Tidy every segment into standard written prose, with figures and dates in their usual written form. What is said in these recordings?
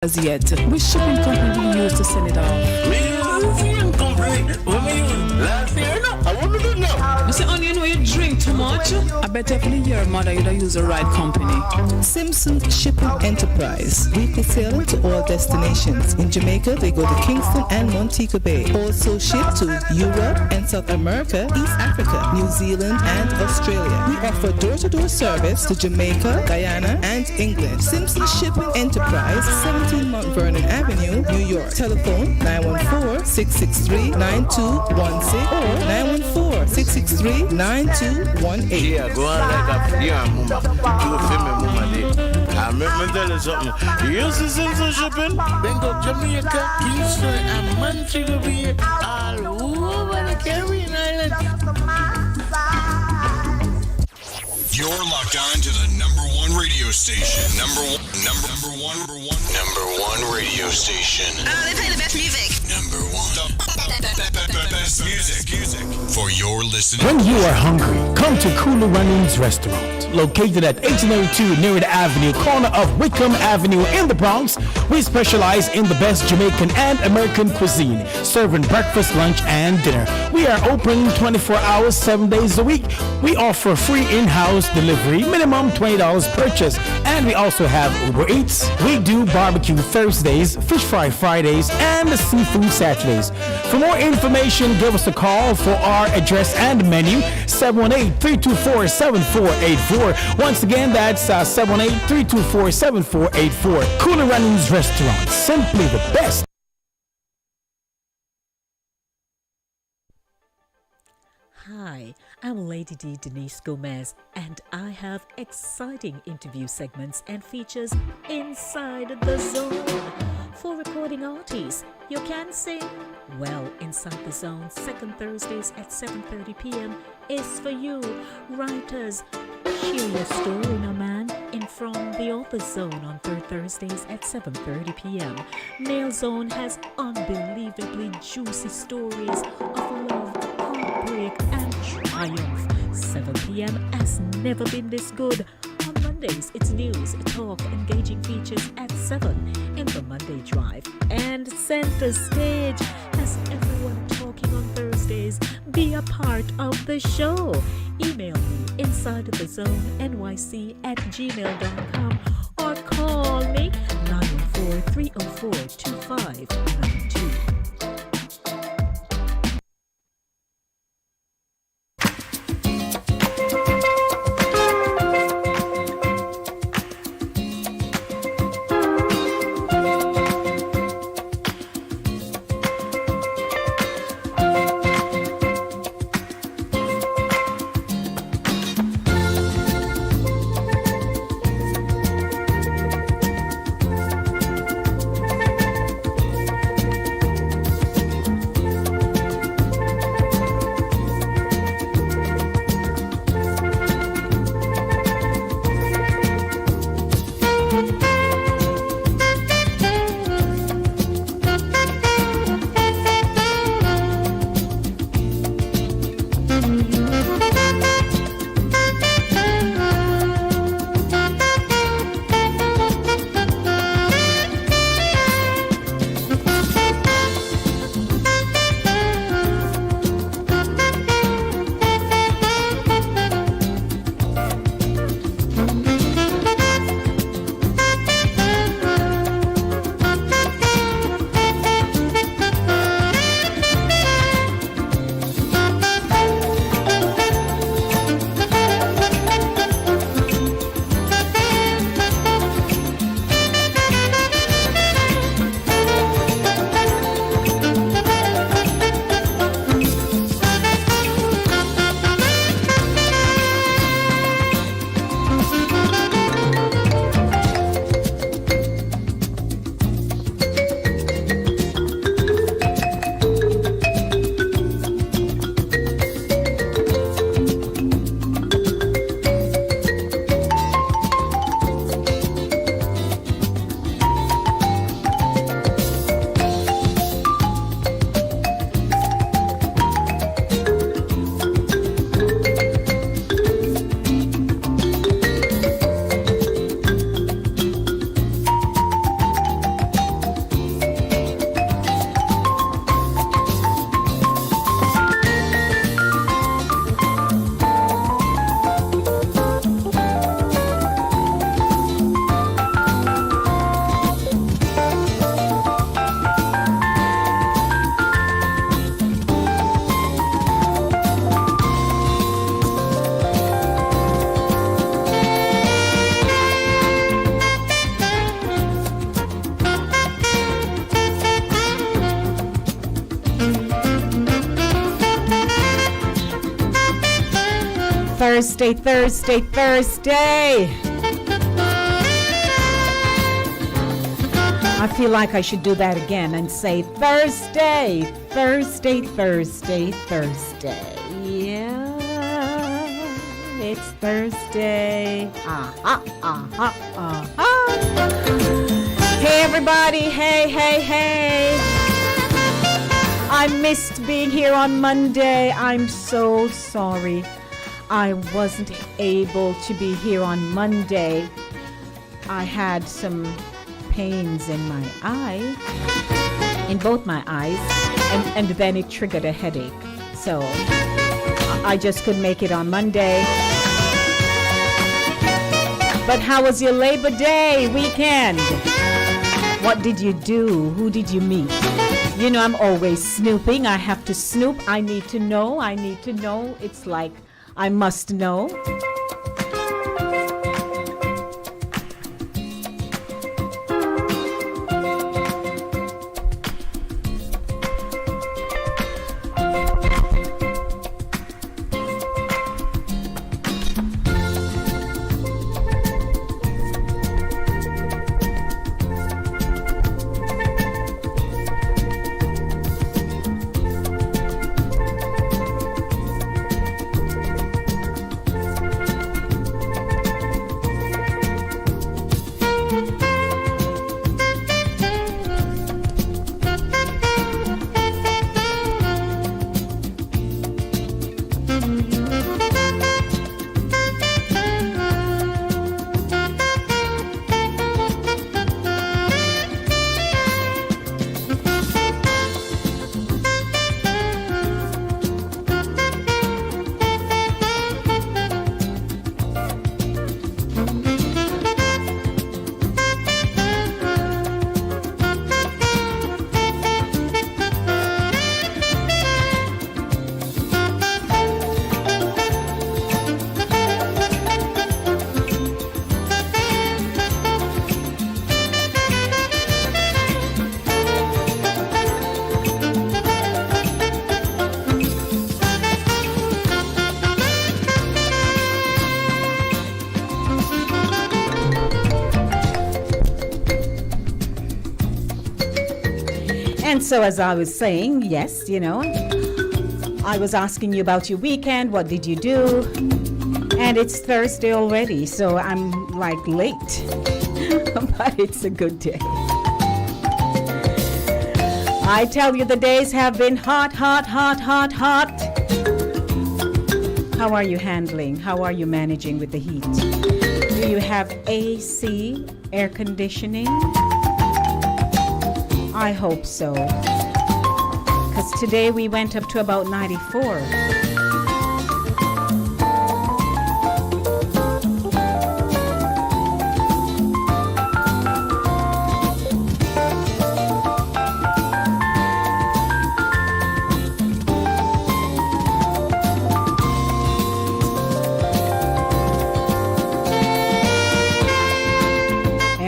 as yet. Which shipping company do you use to send it off? Me use company. What me use? Last year, no. I want to do now. You say, only you know you drink too much? I bet definitely your mother you'd use the right company. Simpson Shipping Enterprise. Weekly sailing to all destinations. In Jamaica, they go to Kingston and Montego Bay. Also ship to Europe and South America, East Africa, New Zealand, and Australia. We offer door-to-door service to Jamaica, Guyana, and England. Simpson Shipping Enterprise, 17 Mount Vernon Avenue, New York. Telephone 914-663-9216 or 914-663-9218. Yeah, go on like a mama. You feel me, mama. I remember tell you something. You see Simpson Shipping? Then go Jamaica, Kingston, and Montego Bay, all over the Caribbean Islands. You're locked on to the number one radio station. Number one radio station. They play the best music. Number one. The best music for your listening. When you are hungry, come to Kulu Runnings Restaurant. Located at 1802 Near Avenue, corner of Wickham Avenue in the Bronx, we specialize in the best Jamaican and American cuisine, serving breakfast, lunch, and dinner. We are open 24 hours, 7 days a week. We offer free in-house delivery, minimum $20 purchase, and we also have Uber Eats. We do barbecue Thursdays, fish fry Fridays, and seafood Saturdays. For more information, give us a call for our address and menu, 718-324-7484. Once again, that's 718-324-7484. Cooler Runnings Restaurant, simply the best. Hi, I'm Lady D Denise Gomez, and I have exciting interview segments and features inside the zone. For recording artists, you can sing? Well, Inside the Zone, second Thursdays at 7:30 p.m. is for you. Writers, share your story, no man, in From the Author Zone on third Thursdays at 7:30 p.m. Male Zone has unbelievably juicy stories of love, heartbreak, and triumph. 7 p.m. has never been this good. On Mondays, it's news, talk, engaging features at 7 in the Monday Drive. And Center Stage has everyone talking on Thursdays. Be a part of the show. Email me insidethezone@gmail.com or call me 914-304-2592. Thursday. I feel like I should do that again and say Thursday. Yeah, it's Thursday. Hey everybody, hey. I missed being here on Monday. I'm so sorry. I wasn't able to be here on Monday. I had some pains in my eye, in both my eyes, and then it triggered a headache. So I just couldn't make it on Monday. But how was your Labor Day weekend? What did you do? Who did you meet? You know, I'm always snooping. I have to snoop. I need to know. It's like I must know. And so as I was saying, yes, you know, I was asking you about your weekend. What did you do? And it's Thursday already, so I'm like late. But it's a good day. I tell you, the days have been hot. How are you handling? How are you managing with the heat? Do you have AC, air conditioning? I hope so. Because today we went up to about 94.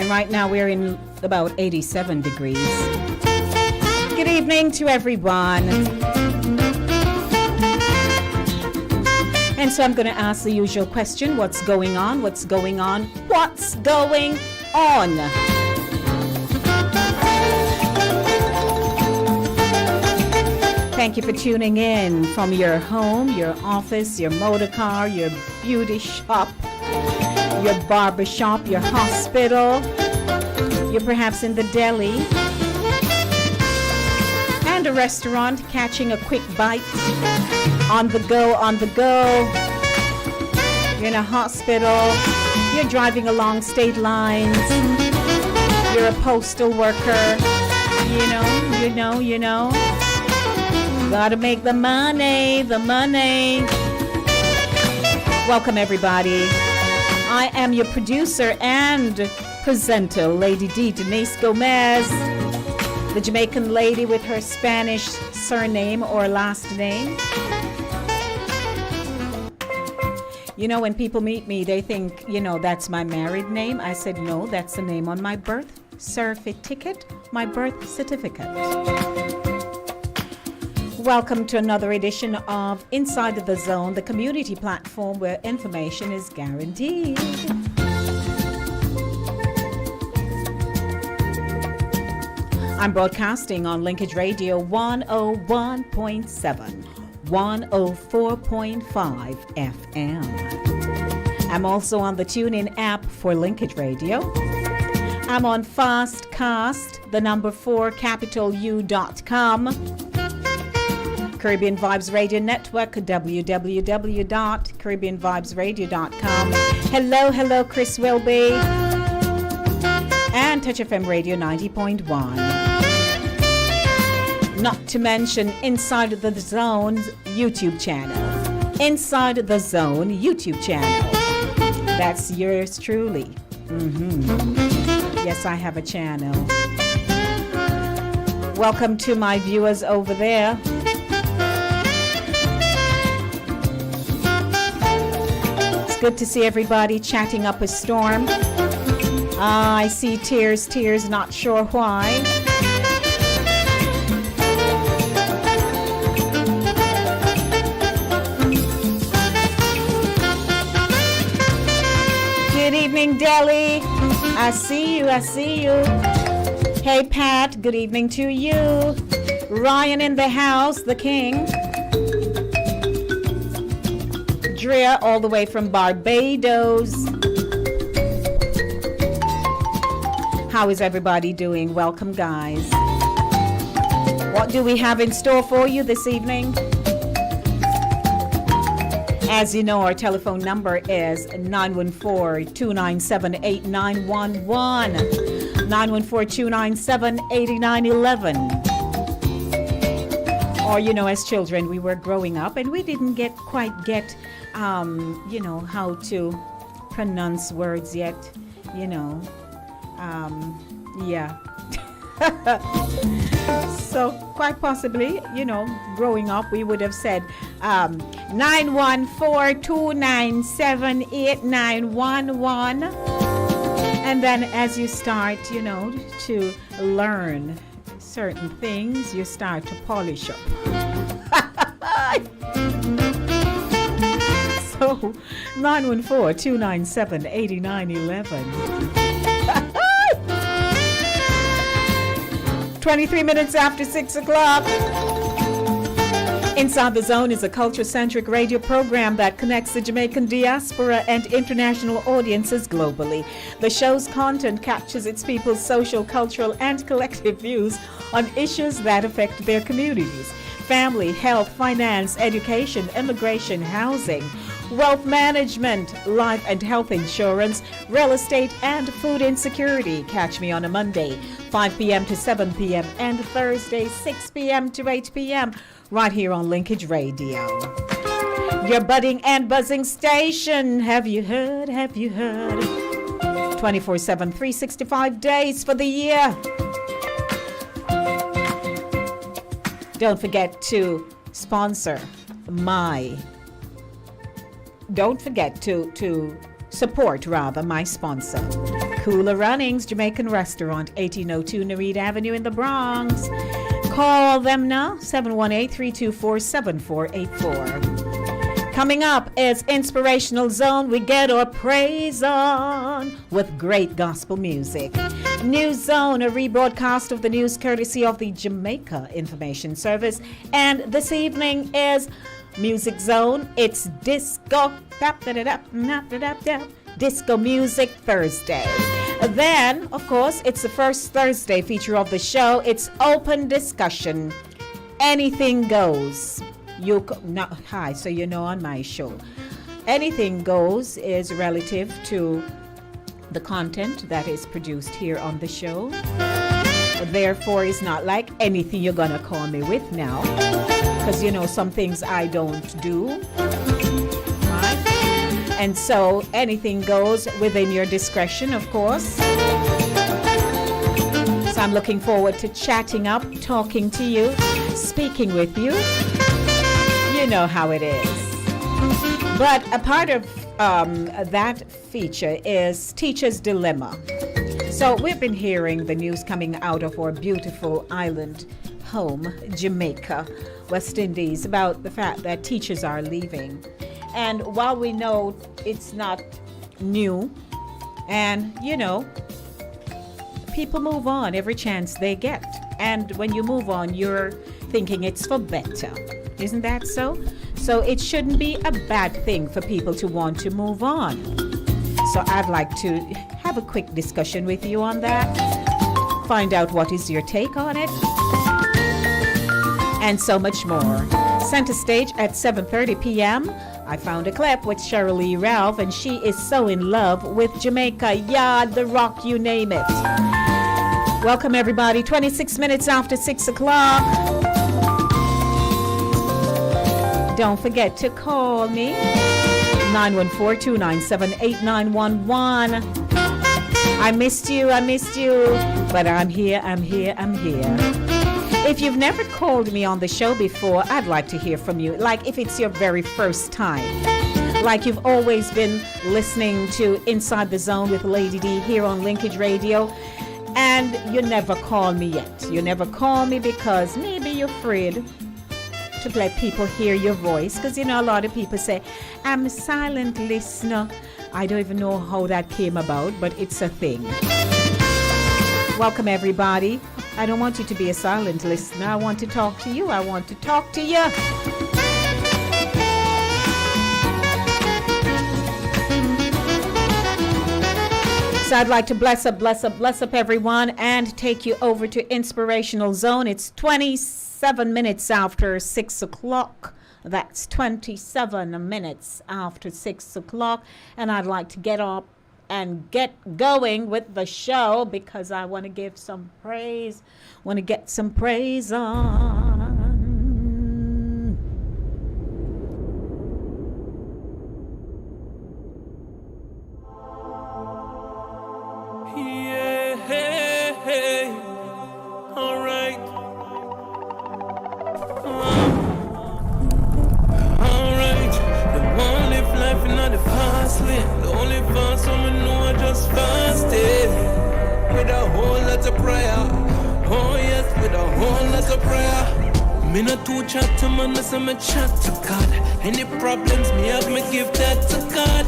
Right now we're in about 87 degrees. Good evening to everyone. And so I'm going to ask the usual question. What's going on? What's going on? What's going on? Thank you for tuning in from your home, your office, your motor car, your beauty shop, your barber shop, your hospital. You're perhaps in the deli and a restaurant catching a quick bite. On the go. You're in a hospital. You're driving along state lines. You're a postal worker. You know. Gotta make the money. Welcome, everybody. I am your producer and presenter, Lady D, Denise Gomez, the Jamaican lady with her Spanish surname or last name. You know, when people meet me, they think, that's my married name. I said, no, that's the name on my birth certificate, my birth certificate. Welcome to another edition of Inside the Zone, the community platform where information is guaranteed. I'm broadcasting on Linkage Radio 101.7, 104.5 FM. I'm also on the TuneIn app for Linkage Radio. I'm on Fastcast, the number 4, capital U.com. Caribbean Vibes Radio Network, www.caribbeanvibesradio.com. Hello, Chris Wilby. And Touch FM Radio 90.1. Not to mention Inside the Zone's YouTube channel. Inside the Zone YouTube channel. That's yours truly. Yes, I have a channel. Welcome to my viewers over there. Good to see everybody chatting up a storm. I see tears, not sure why. Good evening, Delhi. I see you. Hey, Pat, good evening to you. Ryan in the house, the king. Drea, all the way from Barbados. How is everybody doing? Welcome, guys. What do we have in store for you this evening? As you know, our telephone number is 914-297-8911, 914-297-8911. Or, as children, we were growing up and we didn't quite get how to pronounce words yet, yeah. So quite possibly, growing up, we would have said 914-297-8911. And then as you start, to learn certain things, you start to polish up. So 914-297-8911. 23 minutes after 6 o'clock. Inside the Zone is a culture-centric radio program that connects the Jamaican diaspora and international audiences globally. The show's content captures its people's social, cultural, and collective views on issues that affect their communities. Family, health, finance, education, immigration, housing, wealth management, life and health insurance, real estate, and food insecurity. Catch me on a Monday, 5 p.m. to 7 p.m. and Thursday, 6 p.m. to 8 p.m. right here on Linkage Radio. Your budding and buzzing station. Have you heard? 24/7, 365 days for the year. Don't forget to support my sponsor. Cooler Runnings, Jamaican Restaurant, 1802 Nereid Avenue in the Bronx. Call them now, 718-324-7484. Coming up is Inspirational Zone. We get our praise on with great gospel music. News Zone, a rebroadcast of the news courtesy of the Jamaica Information Service. And this evening is Music Zone. It's disco. Disco Music Thursday. Then, of course, it's the first Thursday feature of the show. It's open discussion. Anything goes. So on my show. Anything goes is relative to the content that is produced here on the show. Therefore, it's not like anything you're gonna call me with now, because some things I don't do, right? And so anything goes within your discretion, of course. So I'm looking forward to chatting up, talking to you, speaking with you. You know how it is. But a part of that feature is Teacher's Dilemma. So we've been hearing the news coming out of our beautiful island home, Jamaica, West Indies, about the fact that teachers are leaving. And while we know it's not new, and you know, people move on every chance they get. And when you move on, you're thinking it's for better. Isn't that so? So it shouldn't be a bad thing for people to want to move on. So I'd like to have a quick discussion with you on that. Find out what is your take on it. And so much more. Center stage at 7:30 p.m. I found a clip with Sheryl Lee Ralph, and she is so in love with Jamaica. Yeah, the rock, you name it. Welcome everybody. 26 minutes after 6 o'clock. Don't forget to call me. 914-297-8911. I missed you, but I'm here. If you've never called me on the show before, I'd like to hear from you. Like if it's your very first time. Like you've always been listening to Inside the Zone with Lady D here on Linkage Radio, and you never call me yet. You never call me because maybe you're afraid to let people hear your voice, because you know a lot of people say I'm a silent listener. I don't even know how that came about, but it's a thing. Welcome everybody. I don't want you to be a silent listener. I want to talk to you. So I'd like to bless up everyone and take you over to Inspirational Zone. It's 27 minutes after 6 o'clock. That's 27 minutes after 6 o'clock. And I'd like to get up and get going with the show because I want to give some praise. Want to get some praise on. Yeah, hey, hey. All right. All right. The one live life in the fast lane. The only fast woman know I just fasted. With a whole lot of prayer. Oh yes, with a whole lot of prayer. Me not too chat to man, I say me chat to God. Any problems me have, me give that to God.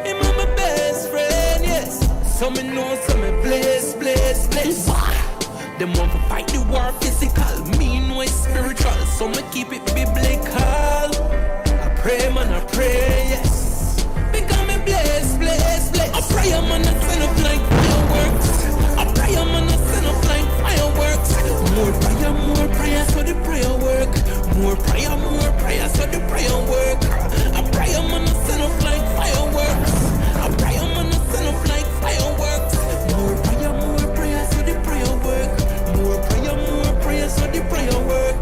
Him my best friend, yes. So me know, so me bless. Them want to fight the war physical. Me know it's spiritual, so me keep it biblical. I pray, man, I pray, yes. Because me bless. I pray, man, I send up like fireworks. I pray, man, I send up like fireworks. More prayer, so the prayer work. More prayer, so the prayer work. I pray, man, I send up like fireworks. I pray, man, I send up like fireworks. More prayer, so the prayer work. More prayer, so the prayer work.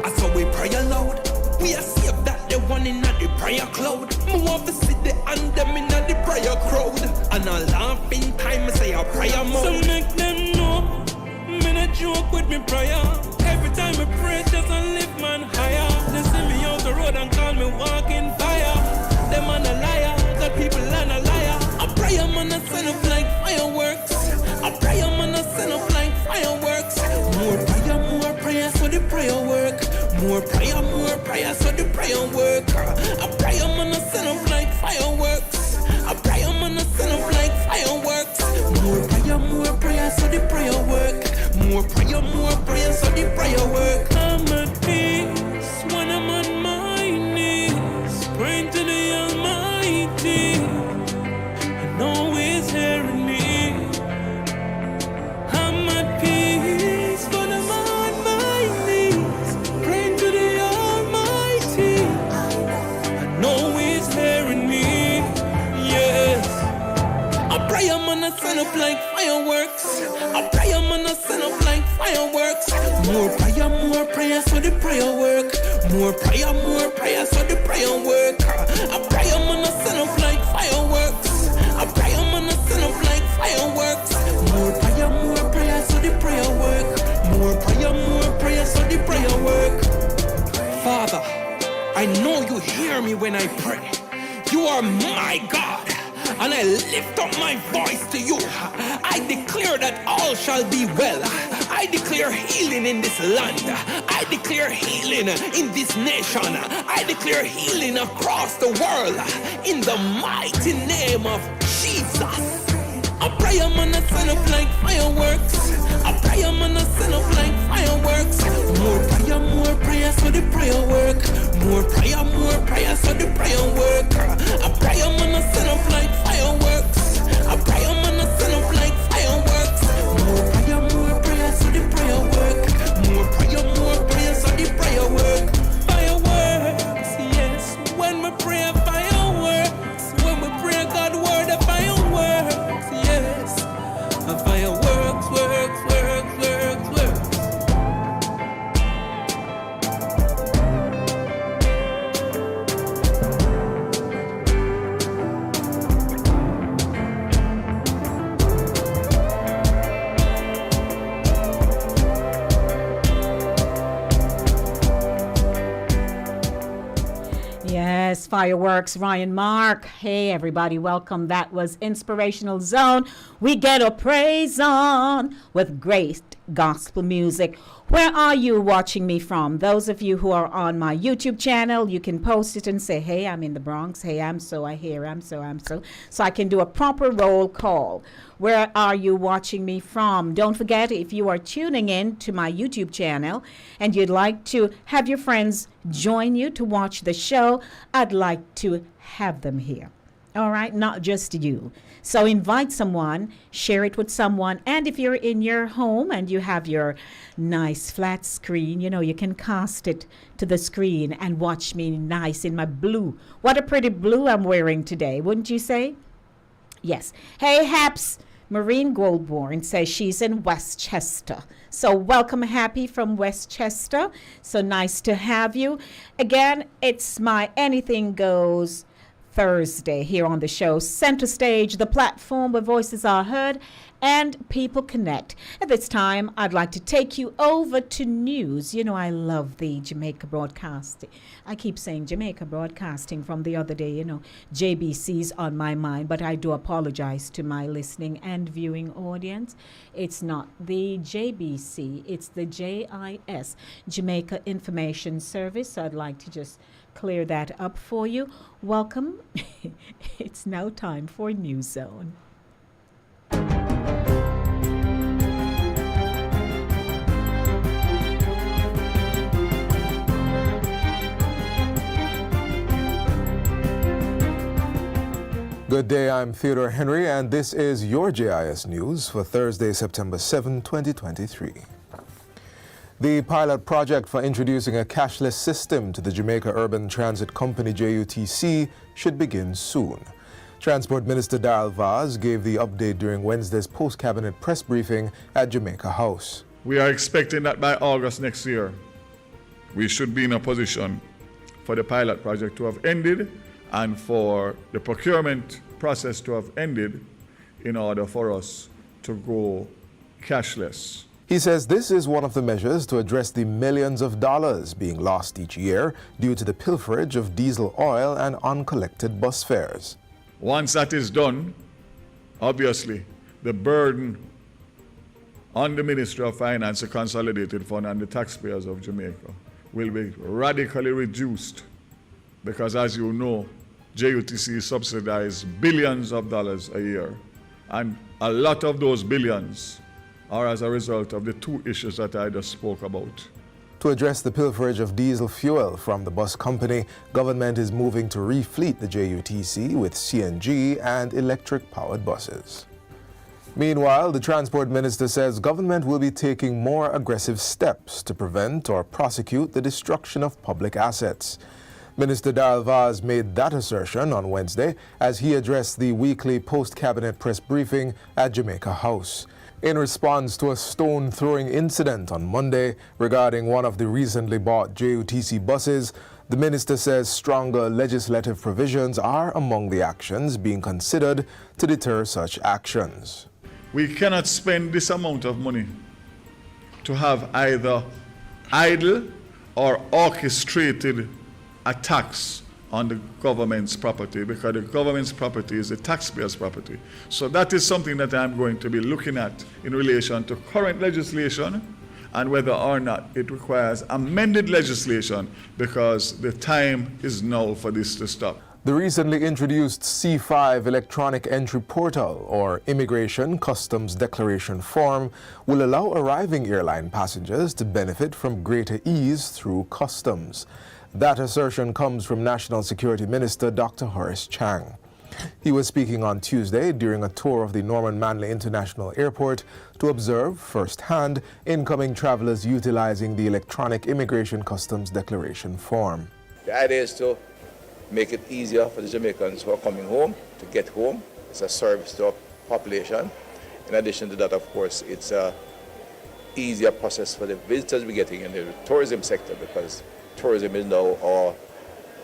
I saw we pray aloud. We are saved that the one in the prayer cloud. Me want to see the anthem in the prayer crowd. And I laugh in time, I say a prayer mode. So make them know, me not joke with me prayer. Every time I pray, just a lift man higher. They see me out the road and call me walking fire. Them man a liar, that people are a liar. I pray man a send up like fireworks. I pray man a send up like fireworks. More prayer, so the prayer work. More prayer, so the prayer work. I pray man a send up like fireworks. I pray man a send up like fireworks. More prayer, so the prayer work. More prayer, so the prayer work. I'm at peace when I'm on my knees, praying to the Almighty. I know He's hearing me. I'm at peace when I'm on my knees, praying to the Almighty. I know He's hearing me. Yes. I pray man a send up like fireworks. I pray man a send up like fireworks. More prayer, so the prayer work. More prayer, so the prayer work. I pray man a send up like fireworks. I pray man a send up like fireworks. More prayer, so the prayer work. More prayer, so the prayer work. Father, I know you hear me when I pray. You are my God. and I lift up my voice to you. I declare that all shall be well. I declare healing in this land. I declare healing in this nation. I declare healing across the world in the mighty name of Jesus. A prayer man a send up like fireworks. A prayer man a send up like fireworks. More prayer, so the prayer work. More prayer, so the prayer work. A prayer man a send up like fireworks. A prayer man a send up like fireworks. More prayer, so the prayer work. More prayer, so the prayer work. Fireworks, yes. When we pray fireworks, when we pray God word, the fireworks, yes. A fireworks, works. Yes, fireworks, Ryan Mark. Hey, everybody, welcome. That was Inspirational Zone. We get a praise on with great gospel music. Where are you watching me from? Those of you who are on my YouTube channel, you can post it and say, hey, I'm in the Bronx. Hey, I'm so, I hear, I'm so. So I can do a proper roll call. Where are you watching me from? Don't forget, if you are tuning in to my YouTube channel and you'd like to have your friends join you to watch the show, I'd like to have them here. All right, not just you. So invite someone, share it with someone, and if you're in your home and you have your nice flat screen, you know, you can cast it to the screen and watch me nice in my blue. What a pretty blue I'm wearing today, wouldn't you say? Yes. Hey, Haps. Maureen Goldborn says she's in Westchester. So welcome, Happy from Westchester. So nice to have you. Again, it's my Anything Goes Thursday here on the show. Center Stage, the platform where voices are heard and people connect. At this time, I'd like to take you over to news. You know, I love the Jamaica Broadcasting. I keep saying Jamaica Broadcasting from the other day. You know, JBC's on my mind, but I do apologize to my listening and viewing audience. It's not the JBC, it's the JIS, Jamaica Information Service. So I'd like to just clear that up for you. Welcome. It's now time for News Zone. Good day, I'm Theodore Henry, and this is your JIS News for Thursday, September 7, 2023. The pilot project for introducing a cashless system to the Jamaica Urban Transit Company, JUTC, should begin soon. Transport Minister Darrell Vaz gave the update during Wednesday's post-cabinet press briefing at Jamaica House. We are expecting that by August next year, we should be in a position for the pilot project to have ended and for the procurement process to have ended in order for us to go cashless. He says this is one of the measures to address the millions of dollars being lost each year due to the pilferage of diesel oil and uncollected bus fares. Once that is done, obviously, the burden on the Ministry of Finance, the Consolidated Fund, and the taxpayers of Jamaica will be radically reduced because, as you know, JUTC subsidizes billions of dollars a year, and a lot of those billions are as a result of the two issues that I just spoke about. To address the pilferage of diesel fuel from the bus company, government is moving to refleet the JUTC with CNG and electric-powered buses. Meanwhile, the Transport Minister says government will be taking more aggressive steps to prevent or prosecute the destruction of public assets. Minister Darrell Vaz made that assertion on Wednesday as he addressed the weekly post-cabinet press briefing at Jamaica House. In response to a stone-throwing incident on Monday regarding one of the recently bought JUTC buses, the minister says stronger legislative provisions are among the actions being considered to deter such actions. We cannot spend this amount of money to have either idle or orchestrated attacks on the government's property, because the government's property is the taxpayers' property. So that is something that I'm going to be looking at in relation to current legislation and whether or not it requires amended legislation, because the time is now for this to stop. The recently introduced C5 electronic entry portal, or Immigration Customs Declaration form, will allow arriving airline passengers to benefit from greater ease through customs. That assertion comes from National Security Minister Dr. Horace Chang. He was speaking on Tuesday during a tour of the Norman Manley International Airport to observe firsthand incoming travelers utilizing the electronic Immigration Customs Declaration form. The idea is to make it easier for the Jamaicans who are coming home to get home. It's a service to our population. In addition to that, of course, it's a easier process for the visitors we're getting in the tourism sector, because tourism is now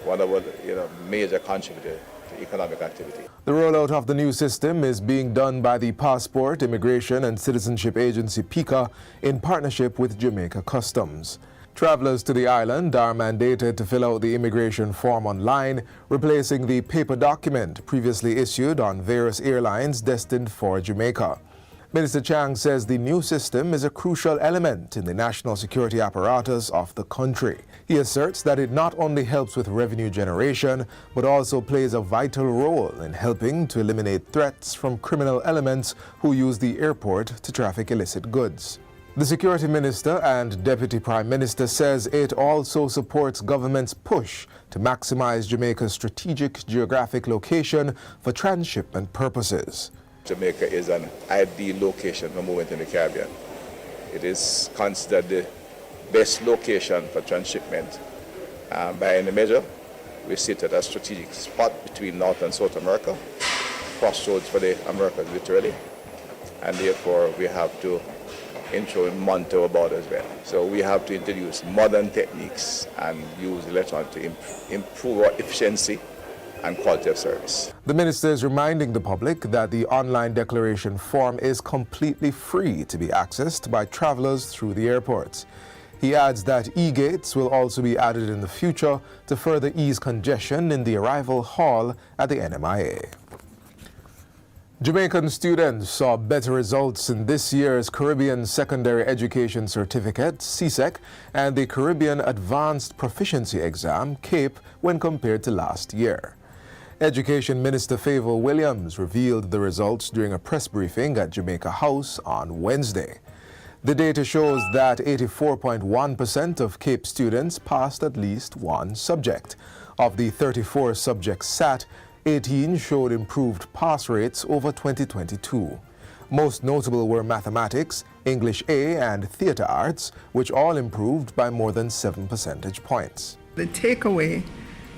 one of our major contributors to economic activity. The rollout of the new system is being done by the Passport, Immigration and Citizenship Agency PICA in partnership with Jamaica Customs. Travelers to the island are mandated to fill out the immigration form online, replacing the paper document previously issued on various airlines destined for Jamaica. Minister Chang says the new system is a crucial element in the national security apparatus of the country. He asserts that it not only helps with revenue generation, but also plays a vital role in helping to eliminate threats from criminal elements who use the airport to traffic illicit goods. The Security Minister and Deputy Prime Minister says it also supports government's push to maximize Jamaica's strategic geographic location for transshipment purposes. Jamaica is an ideal location for movement in the Caribbean. It is considered the best location for transshipment. By any measure, we sit at a strategic spot between North and South America, crossroads for the Americas literally, and therefore we have to ensure we monitor our borders well. So we have to introduce modern techniques and use electronics to improve our efficiency and quality of service. The minister is reminding the public that the online declaration form is completely free to be accessed by travelers through the airports. He adds that e-gates will also be added in the future to further ease congestion in the arrival hall at the NMIA. Jamaican students saw better results in this year's Caribbean Secondary Education Certificate, CSEC, and the Caribbean Advanced Proficiency Exam, CAPE, when compared to last year. Education Minister Favour Williams revealed the results during a press briefing at Jamaica House on Wednesday. The data shows that 84.1% of CAPE students passed at least one subject. Of the 34 subjects sat, 18 showed improved pass rates over 2022. Most notable were mathematics, English A, and theatre arts, which all improved by more than 7 percentage points. The takeaway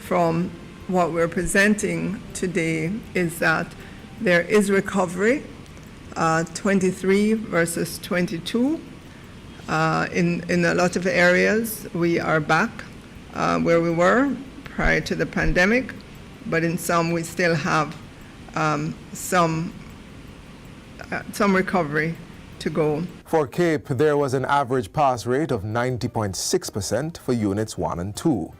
from what we're presenting today is that there is recovery, 23 versus 22. In a lot of areas, we are back where we were prior to the pandemic, but in some we still have some recovery to go. For CAPE, there was an average pass rate of 90.6% for Units 1 and 2.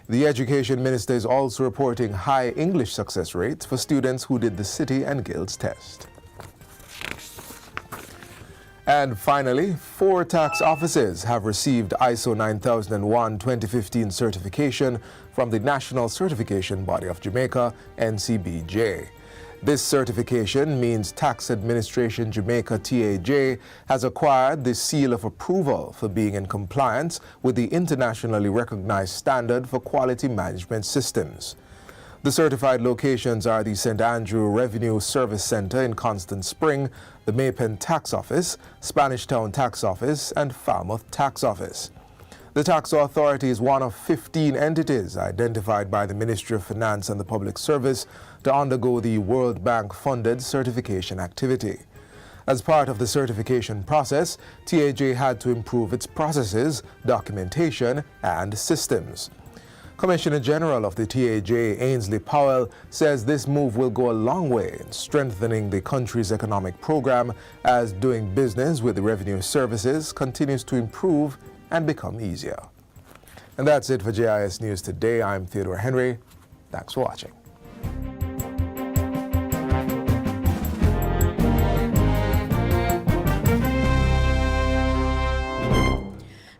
The Education Minister is also reporting high English success rates for students who did the City and Guilds test. And finally, 4 tax offices have received ISO 9001-2015 certification from the National Certification Body of Jamaica, NCBJ. This certification means Tax Administration Jamaica TAJ has acquired the seal of approval for being in compliance with the internationally recognized standard for quality management systems. The certified locations are the St. Andrew Revenue Service Center in Constant Spring, the Maypen Tax Office, Spanish Town Tax Office, and Falmouth Tax Office. The tax authority is one of 15 entities identified by the Ministry of Finance and the Public Service to undergo the World Bank-funded certification activity. As part of the certification process, TAJ had to improve its processes, documentation, and systems. Commissioner General of the TAJ, Ainsley Powell, says this move will go a long way in strengthening the country's economic program as doing business with the revenue services continues to improve and become easier. And that's it for JIS News Today. I'm Theodore Henry. Thanks for watching.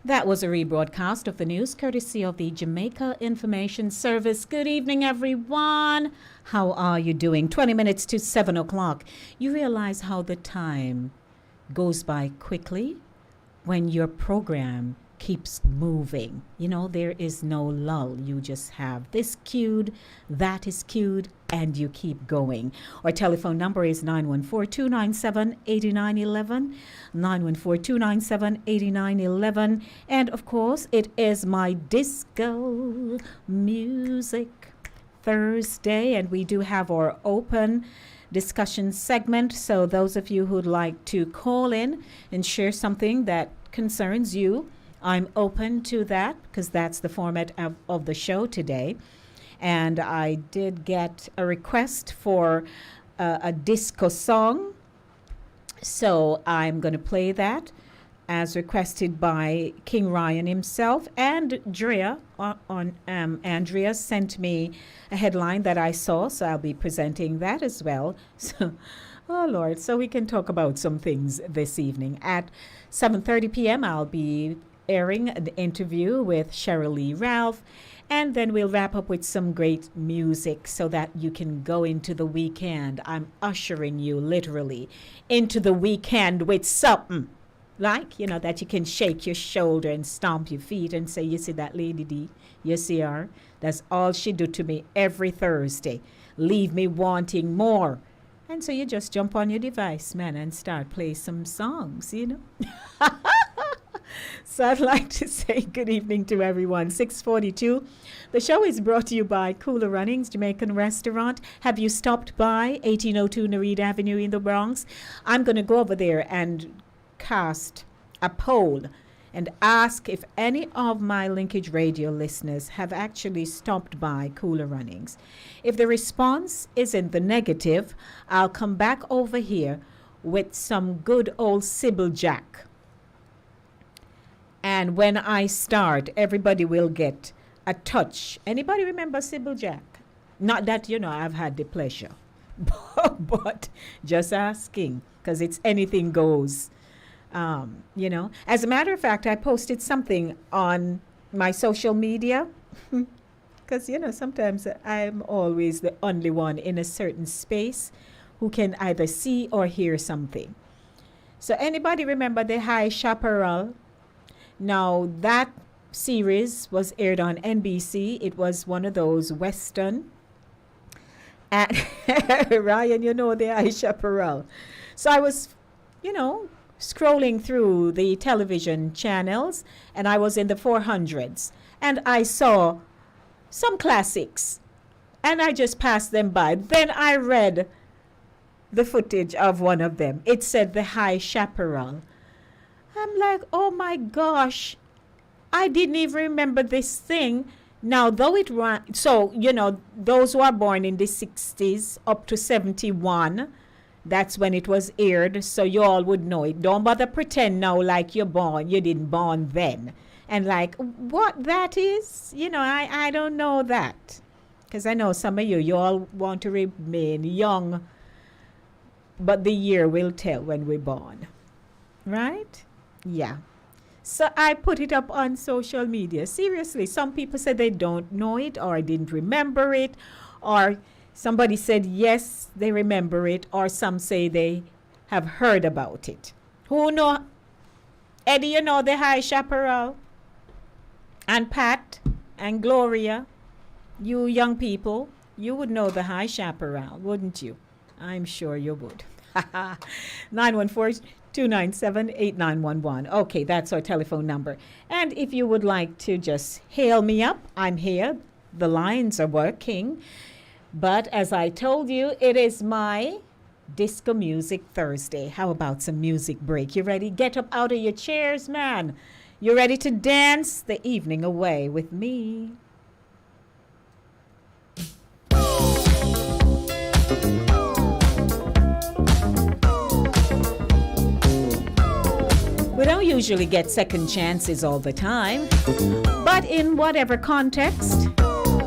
That was a rebroadcast of the news courtesy of the Jamaica Information Service. Good evening, everyone. How are you doing? 20 minutes to 7 o'clock. You realize how the time goes by quickly when your program keeps moving. You know, there is no lull. You just have this queued, that is queued, and you keep going. Our telephone number is 914-297-8911, 914-297-8911. And of course, it is my Disco Music Thursday, and we do have our open discussion segment. So those of you who'd like to call in and share something that concerns you, I'm open to that because that's the format of the show today. And I did get a request for a disco song. So I'm going to play that as requested by King Ryan himself. And Andrea sent me a headline that I saw, so I'll be presenting that as well. So, oh Lord, so we can talk about some things this evening. At 7:30 p.m., I'll be airing an interview with Sheryl Lee Ralph, and then we'll wrap up with some great music so that you can go into the weekend. I'm ushering you literally into the weekend with something like, you know, that you can shake your shoulder and stomp your feet and say, you see that Lady D, you see her? That's all she do to me every Thursday. Leave me wanting more. And so you just jump on your device, man, and start play some songs, you know. So I'd like to say good evening to everyone. 6:42. The show is brought to you by Cooler Runnings Jamaican Restaurant. Have you stopped by 1802 Nereid Avenue in the Bronx? I'm going to go over there and cast a poll and ask if any of my Linkage Radio listeners have actually stopped by Cooler Runnings. If the response is in the negative, I'll come back over here with some good old Sybil Jack. And when I start, everybody will get a touch. Anybody remember Sybil Jack? Not that, you know, I've had the pleasure. But just asking, because it's anything goes. You know, as a matter of fact, I posted something on my social media. Because, you know, sometimes I'm always the only one in a certain space who can either see or hear something. So anybody remember the High Chaparral? Now, that series was aired on NBC. It was one of those Western. And Ryan, you know the High Chaparral. So I was, you know, scrolling through the television channels, and I was in the 400s. And I saw some classics, and I just passed them by. Then I read the footage of one of them. It said the High Chaparral. I'm like, oh my gosh, I didn't even remember this thing. Now, though it ran, so, you know, those who are born in the 60s up to 71, that's when it was aired, so you all would know it. Don't bother pretend now like you didn't born then. And like, what that is, you know, I don't know that. Because I know some of you all want to remain young, but the year will tell when we're born. Right? Yeah. So I put it up on social media. Seriously, some people said they don't know it or didn't remember it, or somebody said yes, they remember it, or some say they have heard about it. Who know? Eddie, you know the High Chaparral? And Pat and Gloria, you young people, you would know the High Chaparral, wouldn't you? I'm sure you would. 914-297-8911. Okay, that's our telephone number. And if you would like to just hail me up, I'm here. The lines are working. But as I told you, it is my Disco Music Thursday. How about some music break? You ready? Get up out of your chairs, man. You ready to dance the evening away with me? We don't usually get second chances all the time, but in whatever context,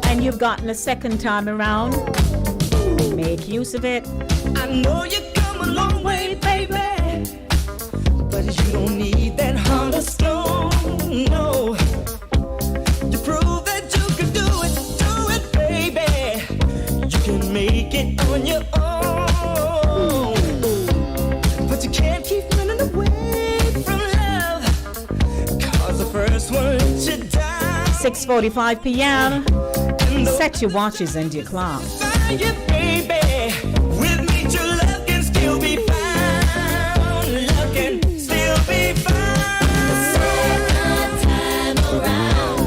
and you've gotten a second time around, make use of it. I know you come a long way, baby, but you don't need that heart of stone, no. You prove that you can do it, baby. You can make it on your own, but you can't keep running away from love, 'cause the first one let you down. 6:45 p.m. Set your watches and your clocks. You, baby, with me, your love can still be found. Love can still be found. The second time around.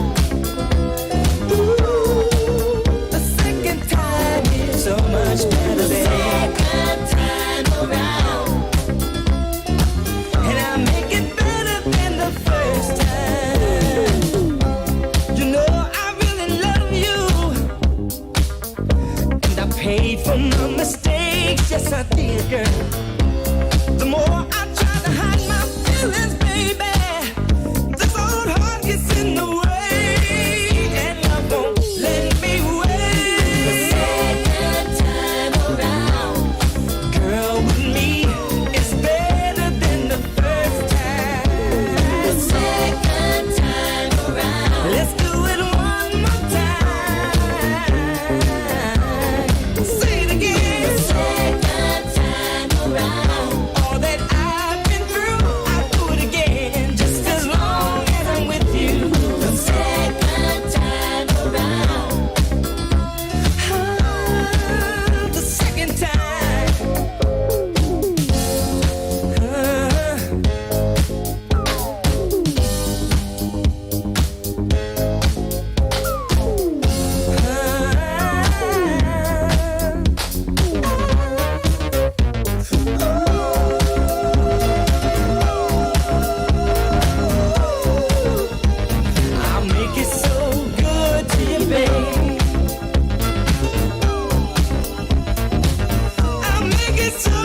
Ooh, the second time is so much better. The second time around. And I make it better than the first time. You know I really love you. And I paid for my mistakes, yes I did, girl. The more I try to hide my feelings, baby, this old heart gets in the way, and love won't let me wait. The second time around, girl, with me is better than the first time. The second time around, let's do it one more time. Say it again. The second time around, all that I've been through, I'll do it again, just as long as I'm with you. The second time around. The second time. I'll make it so good to you, babe. I'll make it so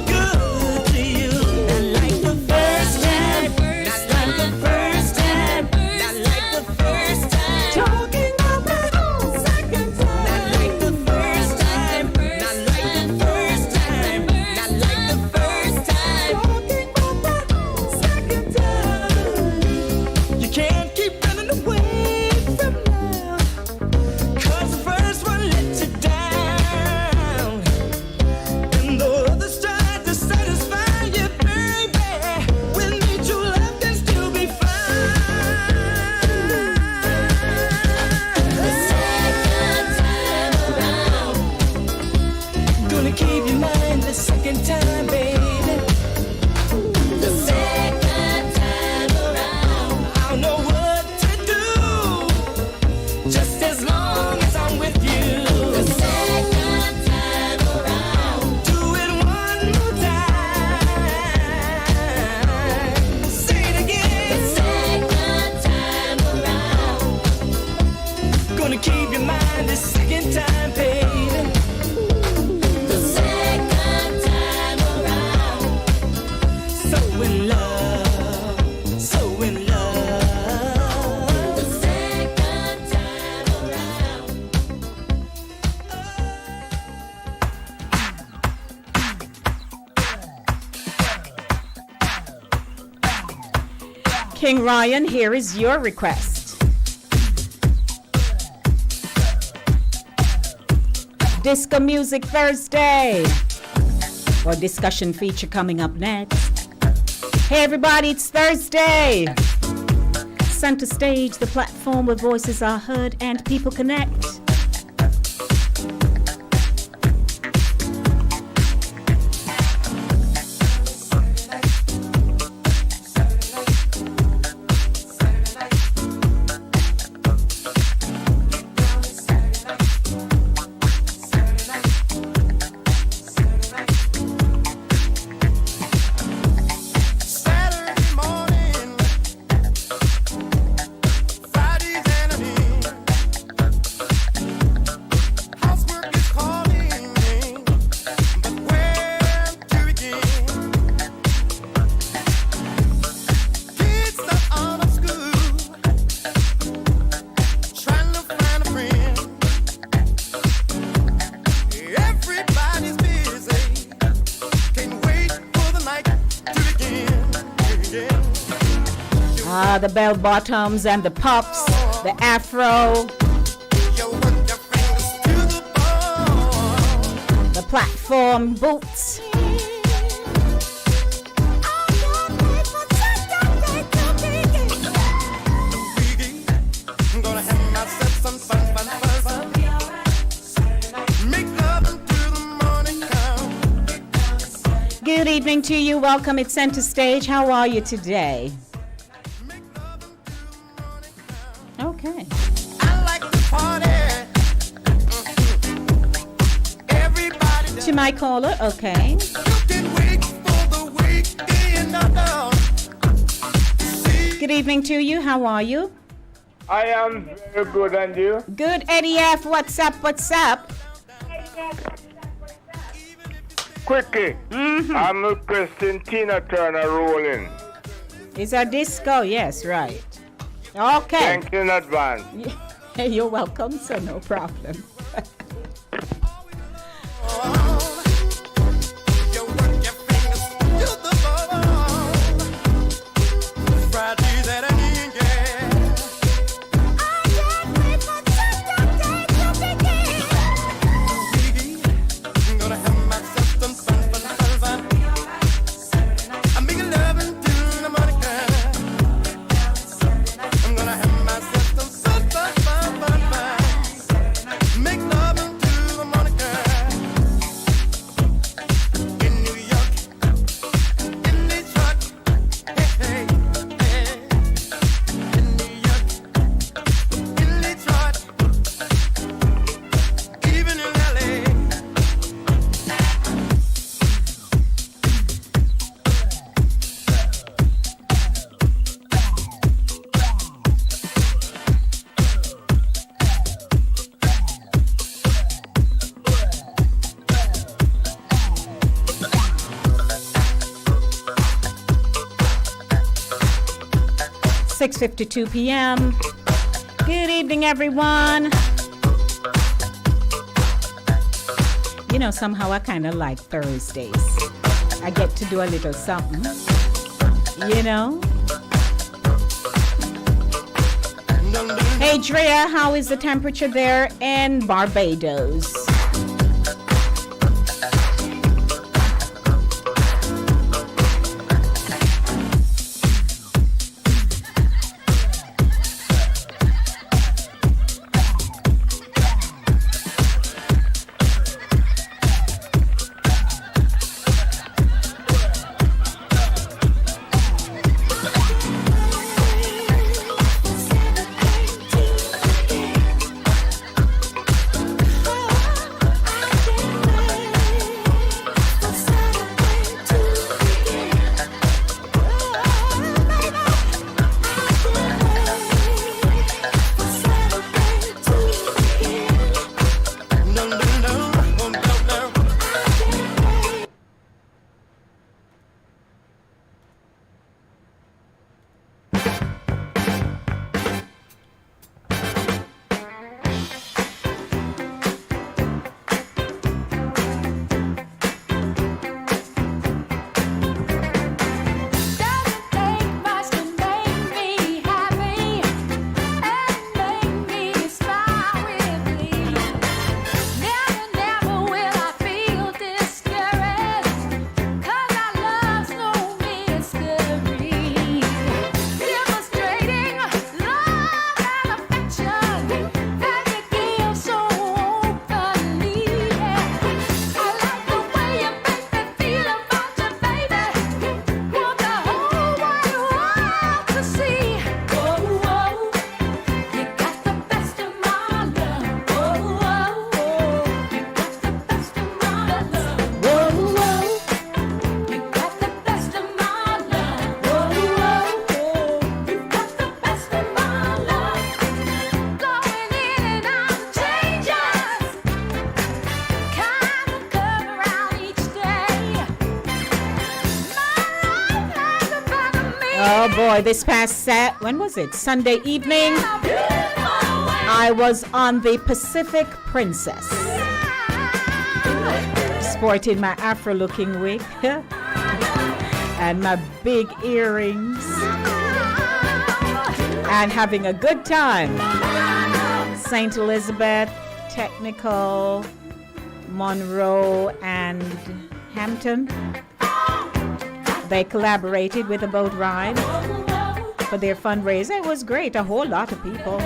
good to you. Not like the first time. Not like the first time. Not like the first time. Talking about second time. Not like the first time. Not like the first time. Not like the first time. Talking about second time. You can't keep running away from love, 'cause the first one let you down, and the others tried to satisfy you, baby. With me, true love can still be found. The second time around, gonna keep your mind the second time, baby. The second time around, I'll know what to do, just as long as I'm with you. The second time around, do it one more time. Say it again. The second time around, gonna keep your mind the second time, baby. The second time around, so in love, so in love. The second time around. King Ryan, here is your request. Disco Music Thursday, or discussion feature coming up next. Hey everybody, it's Thursday. Center stage, the platform where voices are heard and people connect. Friday's enemy. The bell bottoms and the puffs, the afro, the platform boots. Good evening to you. Welcome at Center Stage. How are you today? Okay. To my caller, okay. Good evening to you. How are you? I am very good, and you? Good, Eddie F. What's up? What's up? Quickly, I'm requesting Tina Turner rolling. Is our disco? Yes, right. Okay. Thanks in advance. You're welcome, so no problem. It's 6:52 p.m. Good evening, everyone. You know, somehow I kind of like Thursdays. I get to do a little something, you know. Hey, Drea, how is the temperature there in Barbados? Oh boy, this past when was it? Sunday evening, I was on the Pacific Princess, sporting my Afro-looking wig and my big earrings. and having a good time. St. Elizabeth, Technical, Monroe, and Hampton. They collaborated with a boat ride for their fundraiser. It was great. A whole lot of people.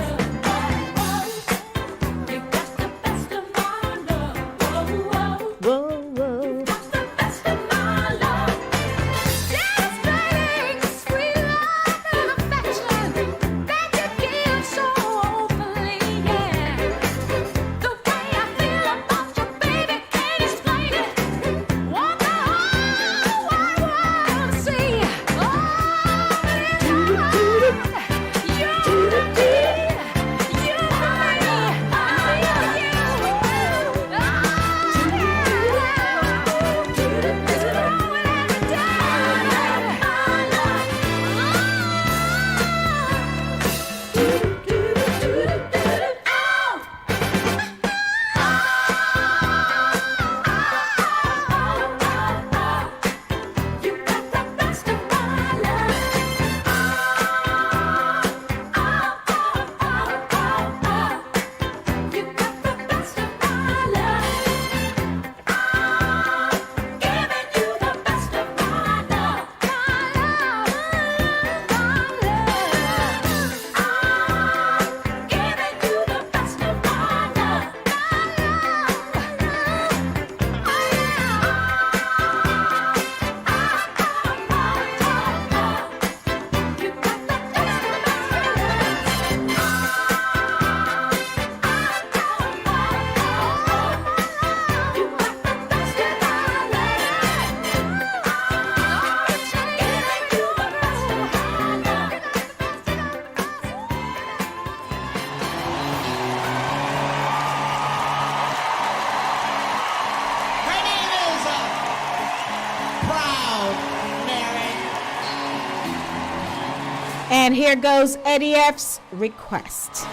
And here goes Eddie F's request.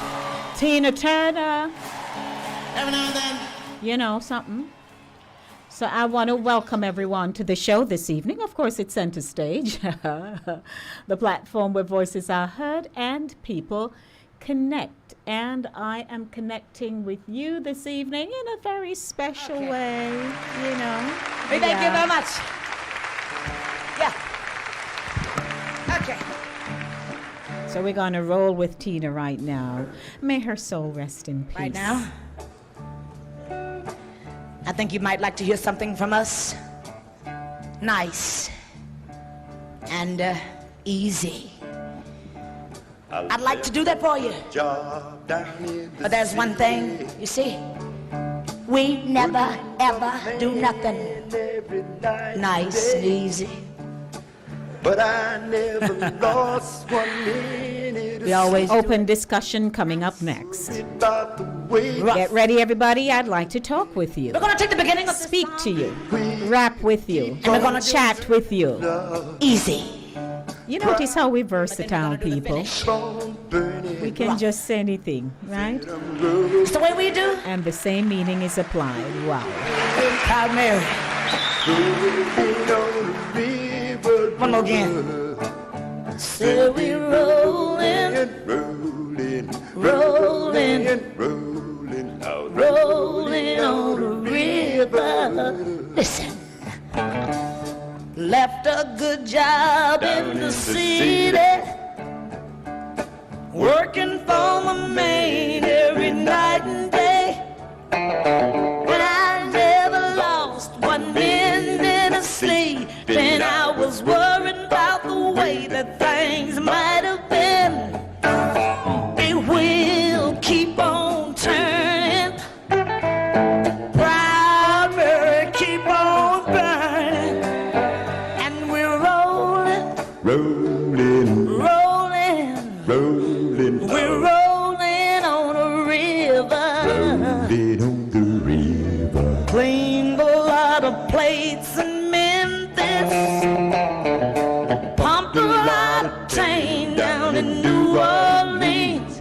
Tina Turner. Every now and then. You know something. So I want to welcome everyone to the show this evening. Of course, it's Center Stage, the platform where voices are heard and people connect. And I am connecting with you this evening in a very special way, you know. Thank you very much. Yeah. Okay. So we're going to roll with Tina right now. May her soul rest in peace. Right now, I think you might like to hear something from us. Nice and easy. I'd like to do that for you. But there's one thing, you see. We never, ever do nothing nice and easy. But I never lost 1 minute. We always open discussion coming up next. Get ready, everybody. I'd like to talk with you. We're going to take the beginning of speak to you, rap with you, and we're going to chat with you. Easy. You notice how we versatile people. We can just say anything, right? It's the way we do. And the same meaning is applied. Wow. Proud Mary. One more again. Say we rolling, rolling, rolling on the river. Listen. Left a good job in the city, working for the main every night and day. But I never lost 1 minute of sleep. Then I was worried about the way that things might have been. It will keep on turning. Proud Mary, keep on burning. And we're rolling, rolling, rolling, rolling. We're rolling on a river. Rolling on the river. Cleaned a lot of plates in Memphis. Pumped a lot of tang down in New Orleans.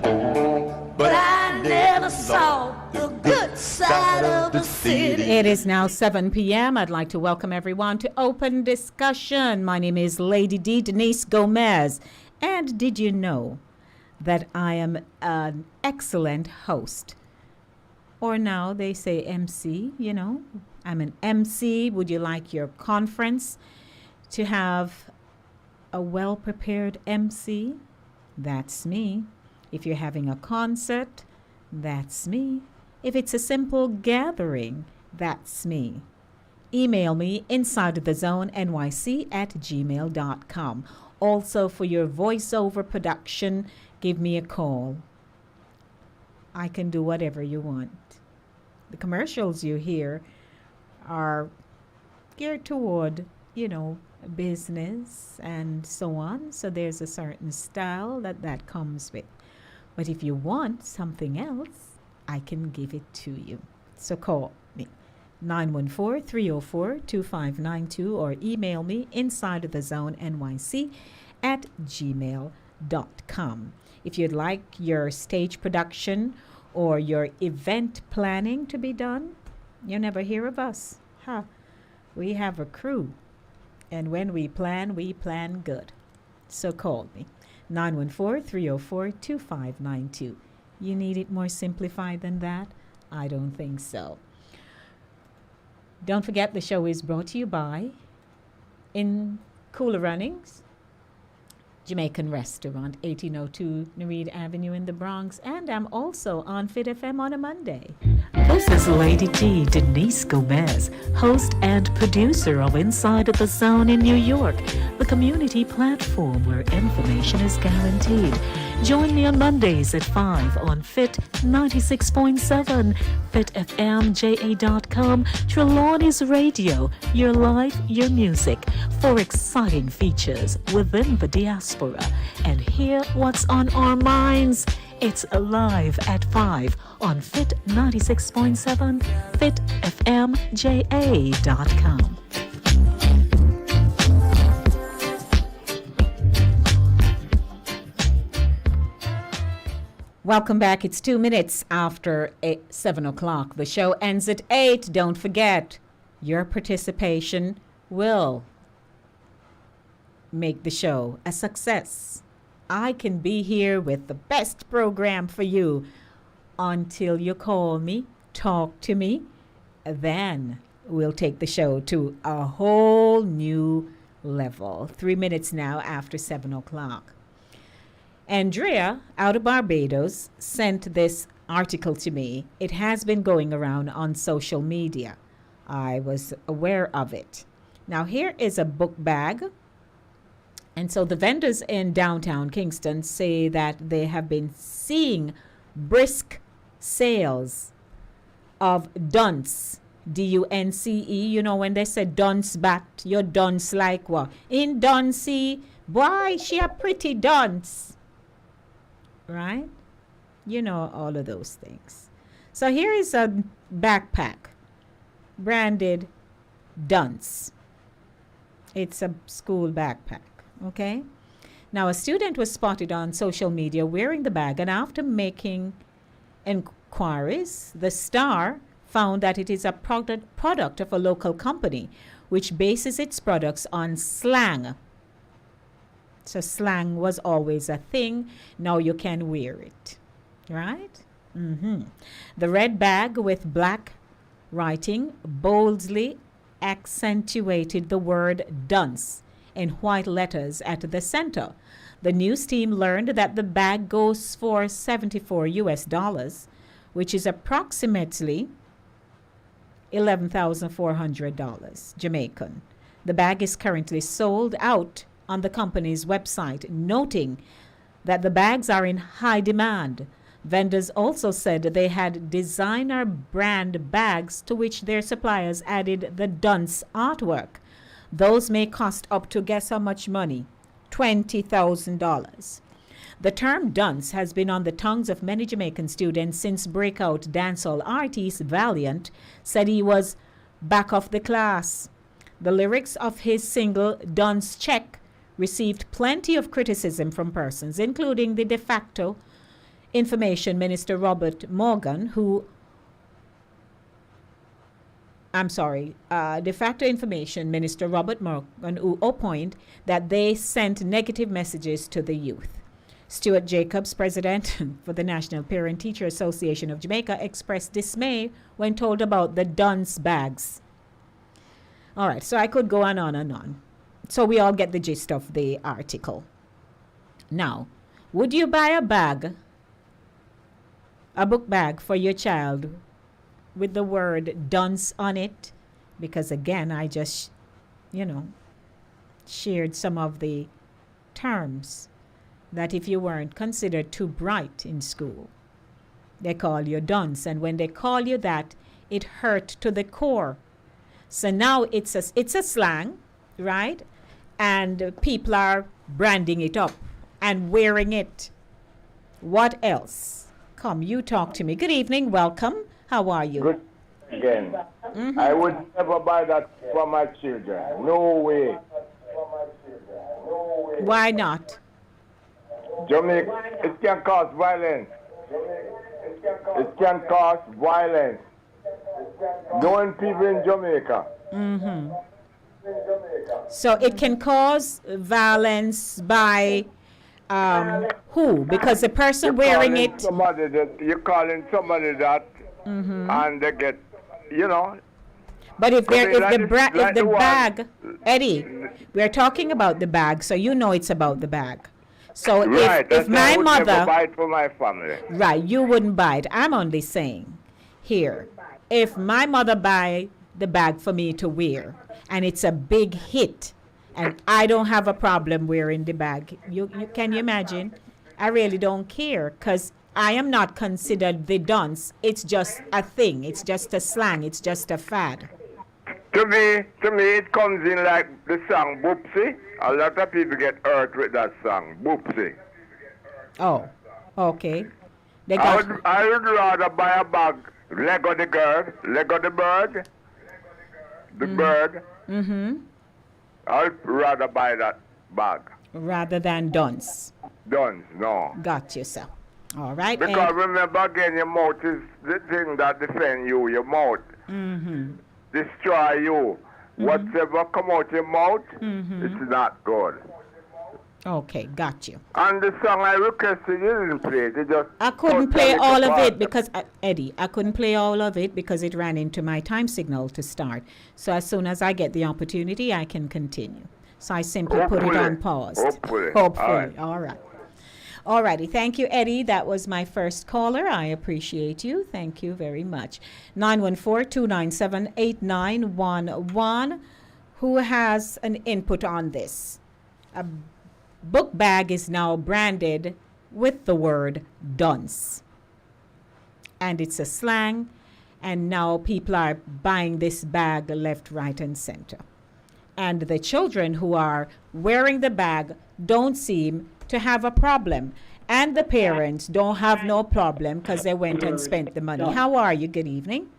But I never saw the good side of the city. It is now 7 p.m. I'd like to welcome everyone to Open Discussion. My name is Lady D. Denise Gomez. And did you know that I am an excellent host. Or now they say MC, you know. I'm an MC. Would you like your conference to have a well-prepared MC? That's me. If you're having a concert, that's me. If it's a simple gathering, that's me. Email me insidethezone@gmail.com. Also, for your voiceover production, give me a call. I can do whatever you want. The commercials you hear are geared toward, business and so on. So there's a certain style that comes with. But if you want something else, I can give it to you. So call me 914-304-2592 or email me insidethezone@gmail.com. If you'd like your stage production or your event planning to be done, you never hear of us. We have a crew. And when we plan good. So call me 914-304-2592. You need it more simplified than that? I don't think so. Don't forget the show is brought to you by In Cooler Runnings, Jamaican Restaurant, 1802 Nereid Avenue in the Bronx, and I'm also on Fit FM on a Monday. This is Lady D, Denise Gomez, host and producer of Inside the Zone in New York, the community platform where information is guaranteed. Join me on Mondays at 5 on Fit 96.7, FitFMJA.com, Trelawney's Radio, your life, your music, for exciting features within the diaspora. And hear what's on our minds. It's live at 5 on Fit 96.7, FitFMJA.com. Welcome back. It's 2 minutes after 7 o'clock. The show ends at 8. Don't forget, your participation will make the show a success. I can be here with the best program for you until you call me, talk to me. Then we'll take the show to a whole new level. 3 minutes now after 7 o'clock. Andrea, out of Barbados, sent this article to me. It has been going around on social media. I was aware of it. Now, here is a book bag. And so the vendors in downtown Kingston say that they have been seeing brisk sales of dunce, D-U-N-C-E. You know, when they say dunce bat, you're dunce like what? In Dunsey, boy, she a pretty dunce. Right? You know all of those things. So here is a backpack branded dunce. It's a school backpack. Okay? Now, a student was spotted on social media wearing the bag, and after making inquiries, the Star found that it is a product of a local company which bases its products on slang. So slang was always a thing. Now you can wear it. Right? The red bag with black writing boldly accentuated the word dunce in white letters at the center. The news team learned that the bag goes for $74, which is approximately $11,400 Jamaican. The bag is currently sold out on the company's website, noting that the bags are in high demand. Vendors also said they had designer brand bags to which their suppliers added the dunce artwork. Those may cost up to, guess how much money? $20,000. The term dunce has been on the tongues of many Jamaican students since breakout dancehall artist Valiant said he was back of the class. The lyrics of his single Dunce Check received plenty of criticism from persons, including the de facto Information Minister Robert Morgan, de facto Information Minister Robert Morgan, who opined that they sent negative messages to the youth. Stuart Jacobs, president for the National Parent Teacher Association of Jamaica, expressed dismay when told about the dunce bags. All right, so I could go on and on. So we all get the gist of the article. Now, would you buy a book bag for your child with the word dunce on it? Because again, I just, shared some of the terms that if you weren't considered too bright in school, they call you dunce. And when they call you that, it hurt to the core. So now it's a slang, right? And people are branding it up and wearing it. What else? Come, you talk to me. Good evening. Welcome. How are you? Good again. I would never buy that for my children. No way. Why not? Jamaica, it can cause violence. It can cause violence. Knowing people in Jamaica. So it can cause violence by who? Because the person wearing it. You're calling somebody that, and they get, But if the bag, Eddie, we're talking about the bag, so you know it's about the bag. So if my mother, never buy it for my family. Right, you wouldn't buy it. I'm only saying here, if my mother buy the bag for me to wear, and it's a big hit, and I don't have a problem wearing the bag, you can you imagine? I really don't care, because I am not considered the dunce. It's just a thing. It's just a slang. It's just a fad. To me, it comes in like the song Boopsie. A lot of people get hurt with that song, Boopsie. Oh, okay. I would rather buy a bag, leg of the bird, the bird. I'd rather buy that bag. Rather than dunce. Dunce, no. Got you, sir. All right. Because remember again, your mouth is the thing that defends you. Your mouth destroy you. Whatever come out your mouth, it's not good. Okay, got you. And the song I requested, you didn't play it. I couldn't play all of it because, Eddie, I couldn't play all of it because it ran into my time signal to start. So as soon as I get the opportunity, I can continue. So I simply put it on pause. Hopefully. All right. All righty. Thank you, Eddie. That was my first caller. I appreciate you. Thank you very much. 914-297-8911. Who has an input on this? A book bag is now branded with the word dunce. And it's a slang. And now people are buying this bag left, right, and center. And the children who are wearing the bag don't seem to have a problem. And the parents don't have no problem because they went and spent the money. How are you? Good evening.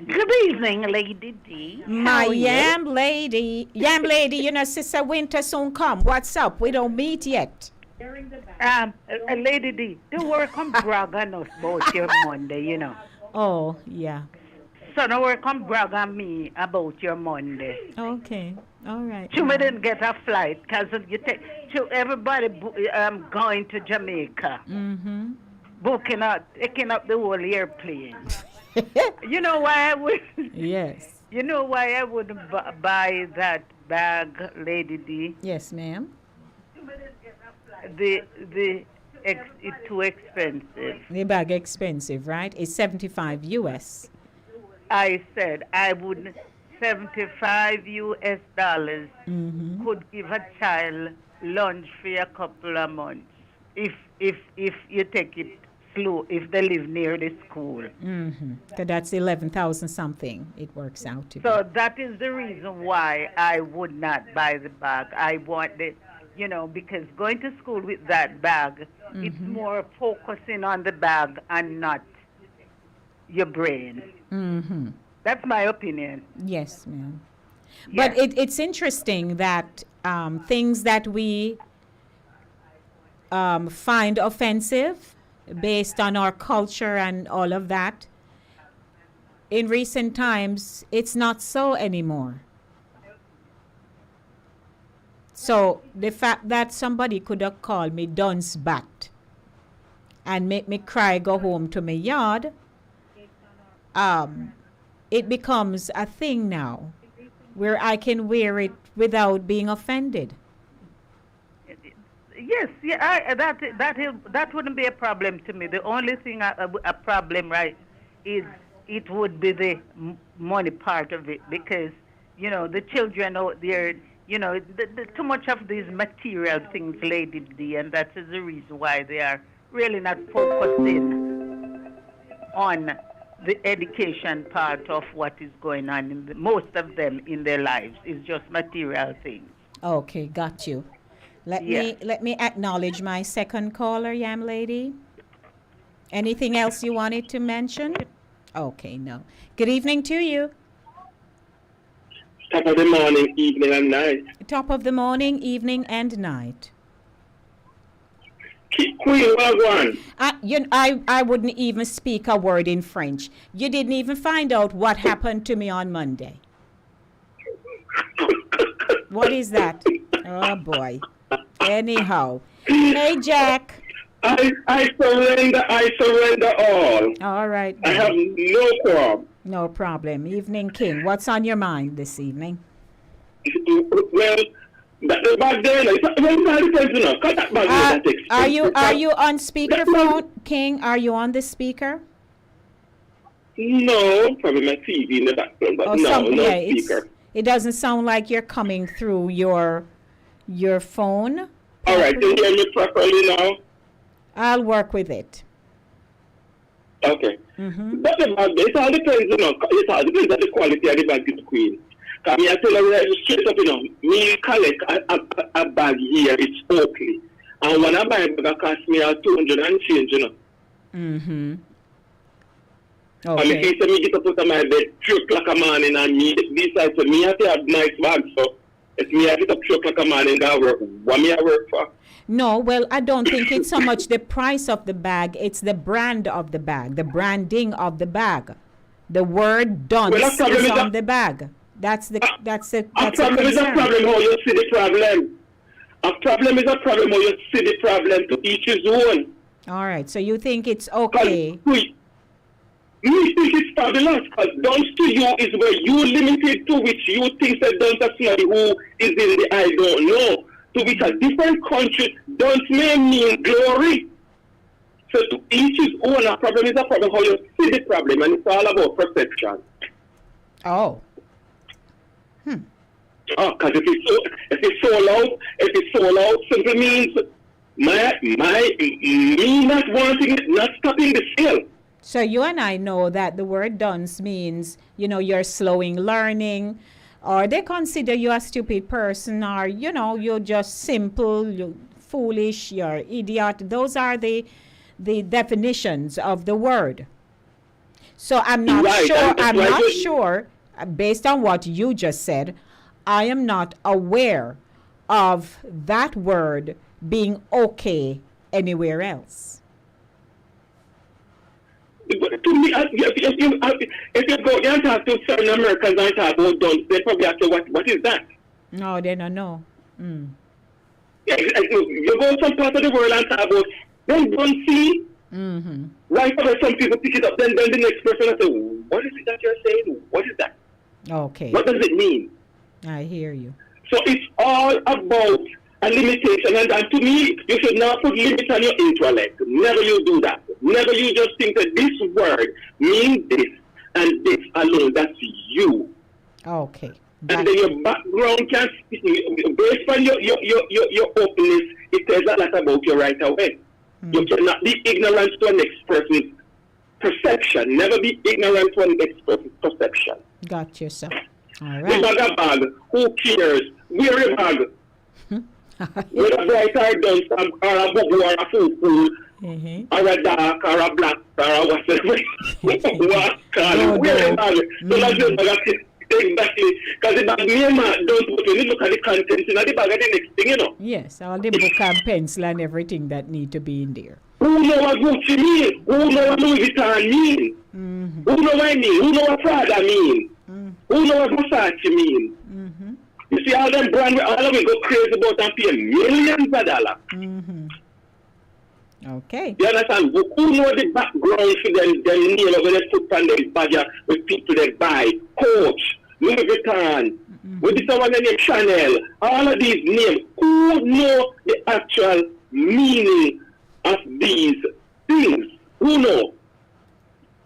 Good evening, Lady D. My yam lady, Sister Winter soon come. What's up? We don't meet yet. Lady D, the work come brag on us about your Monday, Oh, yeah. So no work come brag on me about your Monday. Okay. All right. You didn't get a flight because everybody going to Jamaica. Taking up the whole airplane. You know why I would? Yes. You know why I wouldn't buy that bag, Lady D? Yes, ma'am. It's too expensive. The bag expensive, right? It's $75 US. I said I would $75 US could give a child lunch for a couple of months if you take it slow, if they live near the school. So that's 11,000 something it works out to be. So that is the reason why I would not buy the bag. I want because going to school with that bag, it's more focusing on the bag and not your brain. That's my opinion. Yes, ma'am. But it's interesting that things that we find offensive based on our culture and all of that, in recent times, it's not so anymore. So the fact that somebody could have called me dunce bat and make me cry, go home to my yard, it becomes a thing now where I can wear it without being offended. Yes, yeah, that wouldn't be a problem to me. The only thing a problem, right, is it would be the money part of it, because the children out there, too much of these material things, Lady D, and that is the reason why they are really not focusing on the education part of what is going on in most of them in their lives. Is just material things. Okay, got you. Let me acknowledge my second caller, Yam Lady. Anything else you wanted to mention? Okay, no. Good evening to you. Top of the morning, evening, and night. Top of the morning, evening, and night. Queen, well, I wouldn't even speak a word in French. You didn't even find out what happened to me on Monday. What is that? Oh, boy. Anyhow. Hey, Jack. I surrender all. All right. I have no problem. No problem. Evening King, what's on your mind this evening? Well, the back there, are you on speakerphone, King? Are you on the speaker? No, probably my TV in the background, but no speaker. It doesn't sound like you're coming through your phone. All right, can you hear me properly now? I'll work with it. Okay. But about this, it all depends, it all depends on the quality of the bag, the Queen. Because I tell you straight up, me collect a bag here, it's Oakley. And when I buy a bag, it costs me 200 and change, Okay. And in case me get up out of my bed 3 o'clock a morning and me decide to me have to have nice bags, so if me I get up 3 o'clock a morning and work, what me I work for? No, well, I don't think it's so much the price of the bag, it's the brand of the bag, the branding of the bag. The word dunce is on the bag. That's a problem is a problem how you see the problem. A problem is a problem how you see the problem, to each his own. All right, so you think it's okay? Me think it's fabulous, because dunce to you is where you limited to, which you think that dunce is somebody who is in the I don't know. To which a different country dunce may mean glory. So to each his own, a problem is a problem how you see the problem, and it's all about perception. Oh. Oh, because if it's so loud, simply means me not wanting it, not stopping the sale. So you and I know that the word dunce means, you're slowing learning, or they consider you a stupid person, or, you're just simple, you're foolish, you're idiot. Those are the definitions of the word. So I'm not sure, based on what you just said, I am not aware of that word being okay anywhere else. To me, if you go and talk to certain Americans and talk about dunce, they probably ask you, what is that? No, they don't know. Yeah, you go some part of the world and talk about, then don't see. Right away, some people pick it up, then the next person will say, what is it that you're saying? What is that? Okay. What does it mean? I hear you. So it's all about a limitation, and to me, you should not put limits on your intellect. Never you do that. Never you just think that this word means this and this alone. That's you. Okay. And then your background can, based on your openness, it tells a lot about you right away. You cannot be ignorant to a next person's perception. Never be ignorant to a next person's perception. Got you, sir. All The right. bag a bag, who cares? Wear a bag. With a bright or dunce, or a bubble, or a fool, or a dark, or a black, or a whatever. What color? Wear a bag. So that's the bag. Exactly. Because the bag name don't put when you look at the contents in the bag, the next thing, Yes, all the book and pencil and everything that need to be in there. Who know what Gucci mean? Who know what Louis Vuitton mean? Who know what I mean? Who know what Prada mean? Who know what Versace mean? You see all them brand, all of it go crazy about and pay millions of dollars. Mm-hmm. Okay. You understand? Who know the background for them name of the put on them badger with people that buy? Coach, Louis Vuitton, with this one name Chanel, all of these names. Who know the actual meaning of these things? Who know?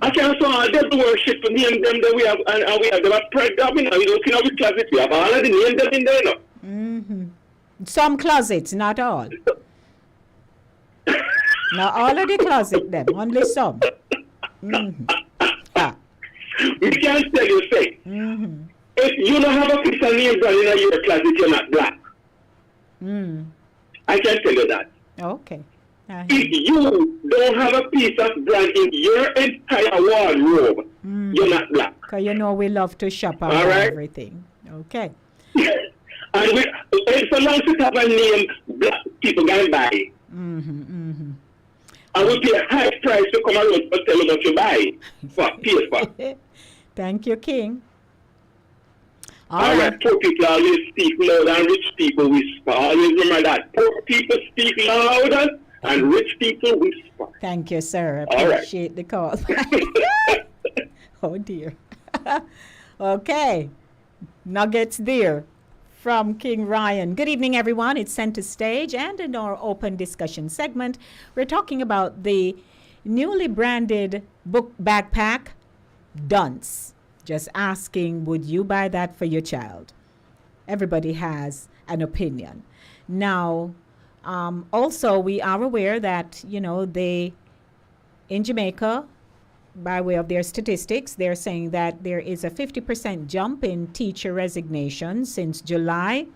I can't say all them worship name them that we have, and we have them pregnant. You know, looking at the closet, we have all of the names them in there, you know. Mm-hmm. Some closets, not all. Not all of the closet, them, only some. Mm-hmm. Ah. We can't tell you, say, if you don't have a piece of name brand in your closet, you're not black. Mm. I can tell you that. Okay. If you don't have a piece of brand in your entire wardrobe, you're not black. Because you know we love to shop and all right? everything. Okay. And it's a long to have a name black people can buy. Mm-hmm, mm-hmm. And we pay a high price to come around and tell you what you buy. Pay for. Thank you, King. All right. Poor people always speak loud and rich people whisper. Always remember that. Poor people speak louder and rich people whisper. Thank you, sir. All right. Appreciate the call. Oh, dear. Okay. Nuggets there from King Ryan. Good evening, everyone. It's Center Stage, and in our open discussion segment, we're talking about the newly branded book backpack, Dunce. Just asking, would you buy that for your child? Everybody has an opinion. Now, also, we are aware that, you know, they, in Jamaica, by way of their statistics, they're saying that there is a 50% jump in teacher resignations since July.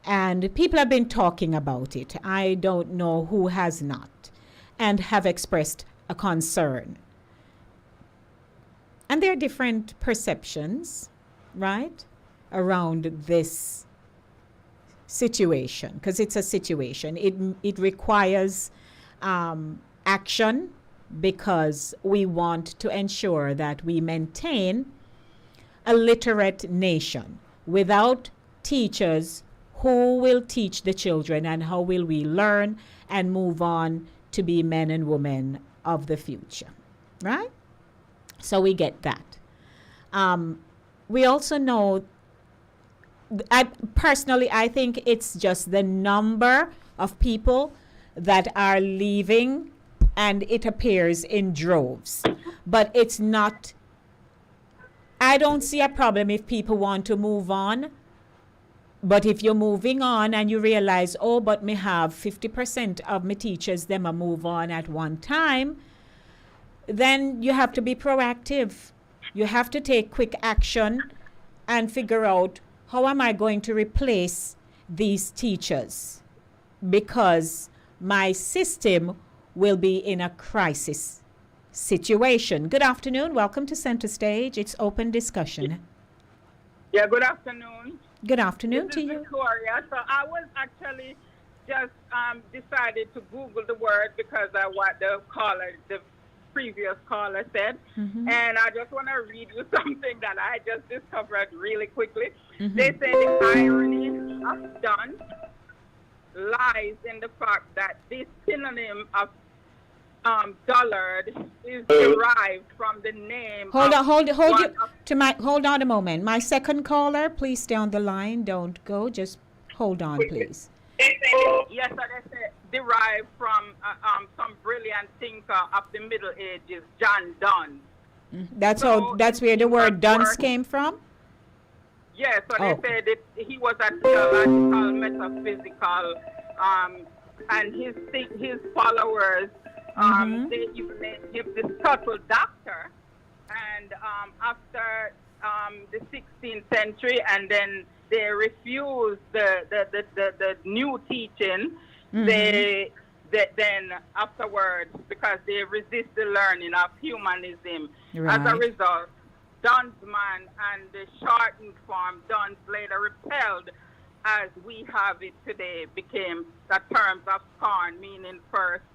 And people have been talking about it. I don't know who has not and have expressed a concern. And there are different perceptions, right, around this situation, because it's a situation. It requires action, because we want to ensure that we maintain a literate nation. Without teachers, who will teach the children, and how will we learn and move on to be men and women of the future, right? So we get that. We also know, I think it's just the number of people that are leaving, and it appears in droves. But it's not, I don't see a problem if people want to move on. But if you're moving on and you realize, oh, but me have 50% of my teachers, them a move on at one time, then you have to be proactive. You have to take quick action and figure out, how am I going to replace these teachers? Because my system will be in a crisis situation. Good afternoon. Welcome to Center Stage. It's open discussion. Yeah, good afternoon. Good afternoon This to is you. Victoria. So I was actually just decided to Google the word because of what the previous caller said. Mm-hmm. And I just want to read you something that I just discovered really quickly. Mm-hmm. They say the irony of done lies in the fact that this synonym of dullard is derived from the name. Hold on a moment. My second caller, please stay on the line. Don't go. Just hold on, please. Yes, so they say derived from some brilliant thinker of the Middle Ages, John Donne. That's where the word dunce came from? Yes, so they said that he was a theological, metaphysical, and his followers, they even named him the subtle doctor. And after the 16th century, and then they refused the new teaching, they then afterwards, because they resist the learning of humanism. Right. As a result, Donne's man and the shortened form Donne's later repelled, as we have it today, became the terms of scorn, meaning first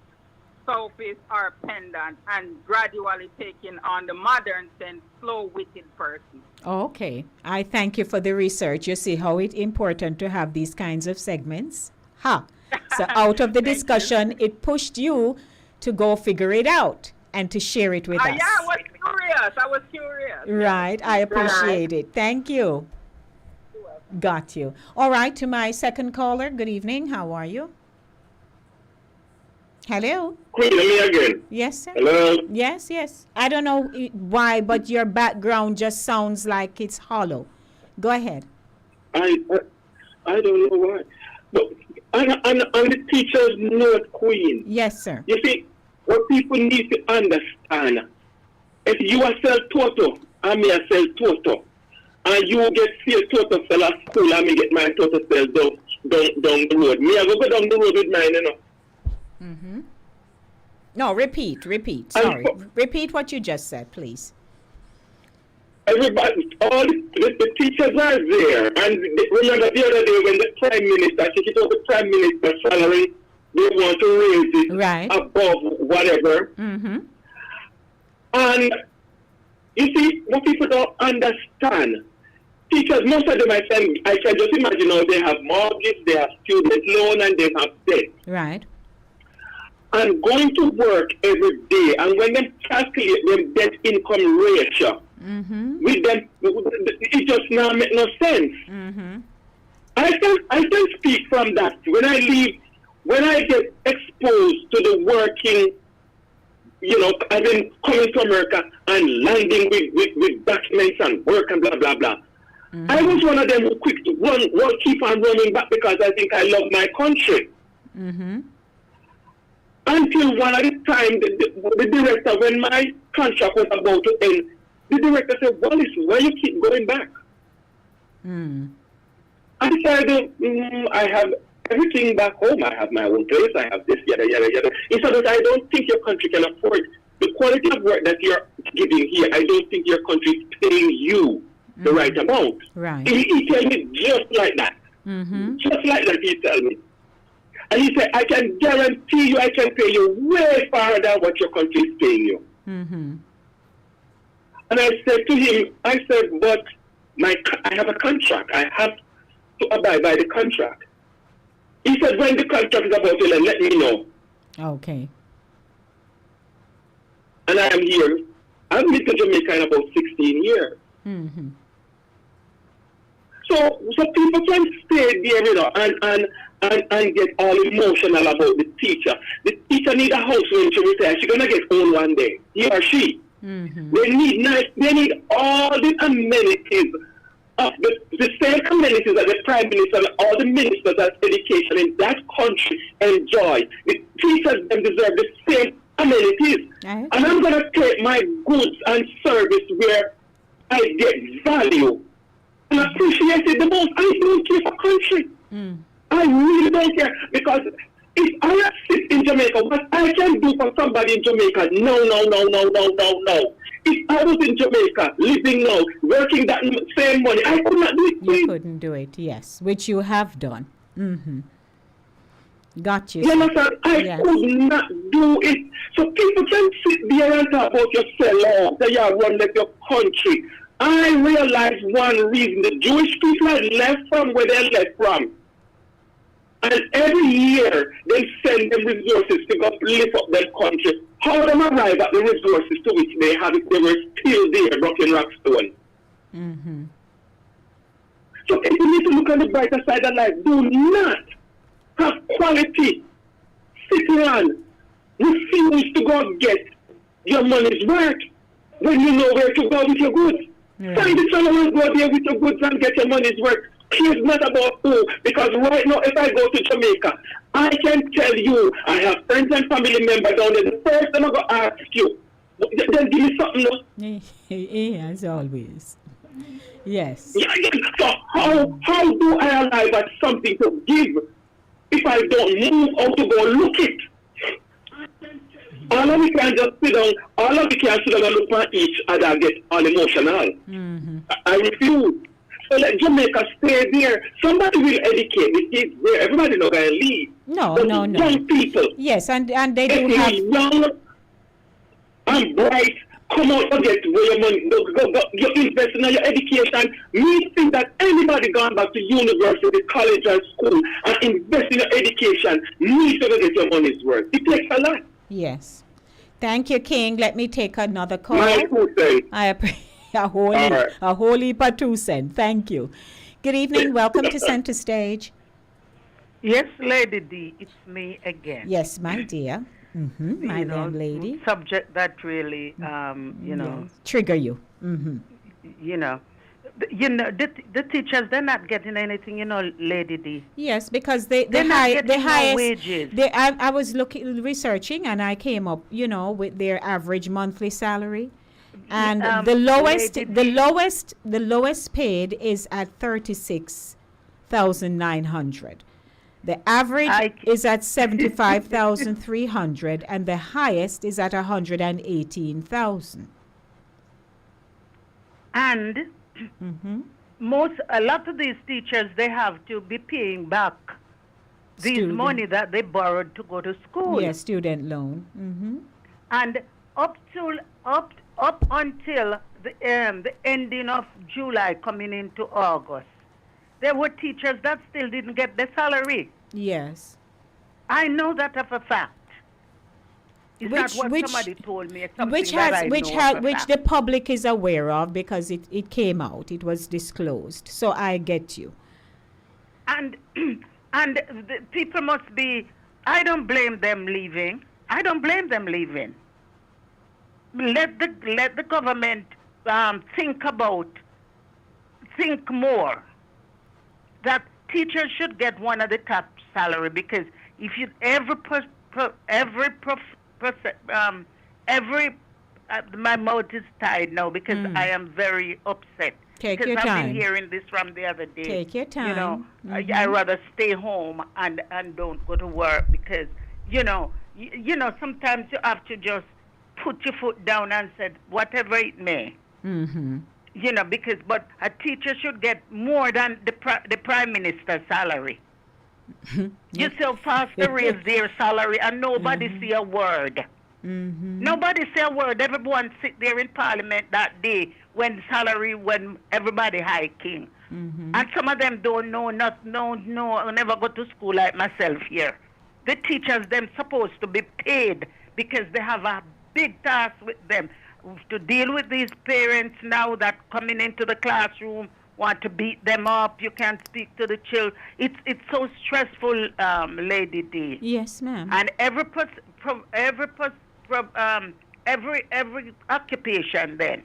sophist or pendant, and gradually taking on the modern sense, slow-witted person. Okay. I thank you for the research. You see how it's important to have these kinds of segments? Ha. So out of the discussion, it pushed you to go figure it out and to share it with us. Yeah, I was curious. Right. I appreciate it. Thank you. Got you. All right. To my second caller, good evening. How are you? Hello? Queen, me again. Yes, sir. Hello? Yes, yes. I don't know why, but your background just sounds like it's hollow. Go ahead. I don't know why. But on the teacher's note, Queen. Yes, sir. You see, what people need to understand, if you are sell toto, and me a sell toto, and you get see a toto sell at school, and me get my toto sell down the road. Me I go down the road with mine, you know. Mm-hmm. No, repeat. Sorry. Repeat what you just said, please. Everybody, all the teachers are there. And remember the other day when the Prime Minister, I think it was the Prime Minister's salary, they want to raise it above whatever. Mm-hmm. And you see, what people don't understand, teachers, most of them, I can just imagine how they have mortgage, they have student loan, and they have debt. Right. And going to work every day, and when they calculate them debt income ratio, with them, it just not make no sense. Mm-hmm. I can speak from that. When I get exposed to the working, you know, I've been coming to America and landing with documents and work and blah, blah, blah. Mm-hmm. I was one of them who quick to keep on running back because I think I love my country. Mm-hmm. Until one at a time, the director, when my contract was about to end, the director said, Wallace, why you keep going back? Mm. I said, I have everything back home. I have my own place. I have this, yada, yada, yada. He said, but I don't think your country can afford the quality of work that you're giving here. I don't think your country is paying you the right amount. Right. He told me just like that. Mm-hmm. Just like that, he told me. And he said, I can guarantee you I can pay you way far than what your country is paying you. Mm-hmm. And I said to him, but I have a contract. I have to abide by the contract. He said, when the contract is about to end, let me know. Okay. And I am here. I've been to Jamaica in about 16 years. Mm-hmm. So people can stay there, you know, and get all emotional about the teacher. The teacher need a house when she retires. She's gonna get old one day. He or she. Mm-hmm. They need all the amenities of the same amenities that the Prime Minister and all the ministers of education in that country enjoy. The teachers them deserve the same amenities. Right. And I'm gonna take my goods and service where I get value and appreciate it the most. I don't care for country. Mm. I really don't care, because if I sit in Jamaica, what I can do for somebody in Jamaica, no. If I was in Jamaica, living now, working that same money, I could not do it. You couldn't do it, yes, which you have done. Mm-hmm. Got you. You understand? I could not do it. So people can sit there and talk about your sell-off, that you are run like your country. I realize one reason: the Jewish people are left from where they left from. And every year, they send them resources to go lift up their country. How them arrive at the resources to which they have it, they were still there, broken rock stone. Mm-hmm. So people need to look on the brighter side of life. Do not have quality, sit around, refuse to go get your money's worth when you know where to go with your goods. Yeah. Find the channel and go there with your goods and get your money's worth. It's not about who, because right now, if I go to Jamaica, I can tell you, I have friends and family members down there. The first time I go ask you, then give me something. No? As always. Yes. So how do I arrive at something to give if I don't move out to go look it? All of we can just sit down, all of we can sit down and look at each other and get all emotional. Mm-hmm. I refuse. So let Jamaica stay there. Somebody will educate the kids there. Everybody not going to leave. No, But no, the no. young people. Yes, and they If do you're have. young and bright, come out forget where your money go, you invest in your education. Me think that anybody gone back to university, college and school and invest in your education needs to get your money's worth. It takes a lot. Yes. Thank you, King. Let me take another call. My 2 cents. I appreciate a whole All right. a whole heap of 2 cents. Thank you. Good evening. Welcome to Center Stage. Yes, Lady D, it's me again. Yes, my dear. My You know, lady. Subject that really, you know, Trigger you. you know, the teachers, they're not getting anything, you know, Lady D. Yes, because they They're not the getting no highest wages. I was researching and I came up, you know, with their average monthly salary. And the lowest paid is at 36,900. The average is at 75,300 and the highest is at 118,000. And a lot of these teachers, they have to be paying back these money that they borrowed to go to school. Yes, student loan. And up until the ending of July, coming into August, there were teachers that still didn't get their salary. Yes. I know that of a fact. It's not what somebody told me. It's something Which the public is aware of because it came out. It was disclosed. So I get you. And the people must be. I don't blame them leaving. I don't blame them leaving. Let the government think more that teachers should get one of the top salary, because if you my mouth is tied now because I am very upset. Take because your I've time. been hearing this from the other day. Take your time. You know, I rather stay home and don't go to work because you know sometimes you have to just put your foot down and say whatever it may. You know, but a teacher should get more than the prime minister's salary. You see how fast they raise their salary and nobody see a word. Nobody say a word. Everyone sit there in parliament that day when everybody hiking. And some of them don't know, never go to school like myself here. The teachers, them supposed to be paid because they have a big task with them to deal with these parents now that coming into the classroom want to beat them up. You can't speak to the children. It's so stressful, Lady D. Yes, ma'am. And every occupation then,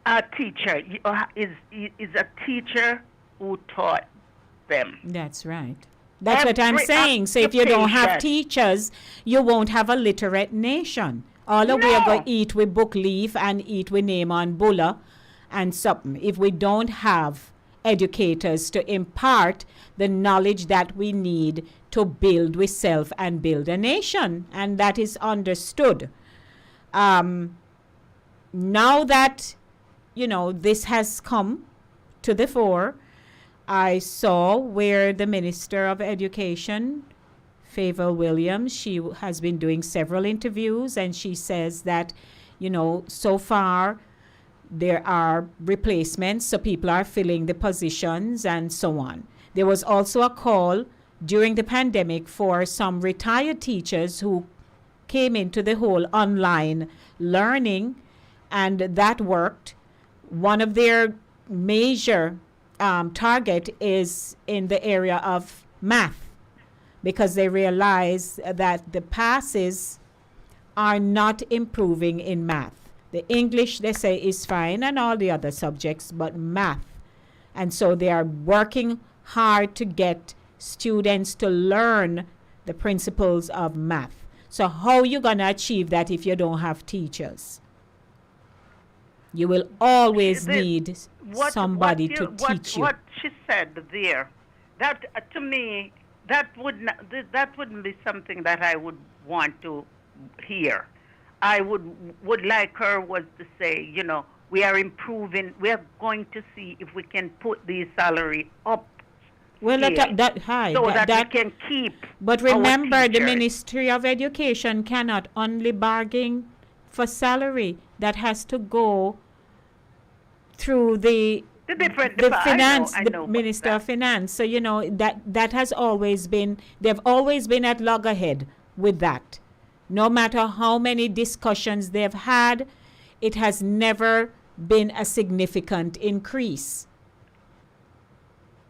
a teacher is a teacher who taught them. That's right. That's what I'm saying. So if you don't have teachers, you won't have a literate nation. All the way go eat with book leaf and eat with name on bulla and something. If we don't have educators to impart the knowledge that we need to build with self and build a nation, and that is understood. Now that, this has come to the fore, I saw where the Minister of Education, Favor Williams, she has been doing several interviews, and she says that, so far there are replacements, so people are filling the positions and so on. There was also a call during the pandemic for some retired teachers who came into the whole online learning, and that worked. One of their major target is in the area of math, because they realize that the passes are not improving in math. The English, they say, is fine, and all the other subjects, but math. And so they are working hard to get students to learn the principles of math. So how are you going to achieve that if you don't have teachers? You will always need somebody to teach you. What she said there, that to me, that wouldn't be something that I would want to hear. I would like her was to say, We are improving. We are going to see if we can put the salary up. Well, scale so that we can keep. But our remember, the teachers. Ministry of Education cannot only bargain for salary. That has to go through the finance, I know the Minister of Finance. So, you know, that has always been, they've always been at loggerhead with that. No matter how many discussions they've had, it has never been a significant increase.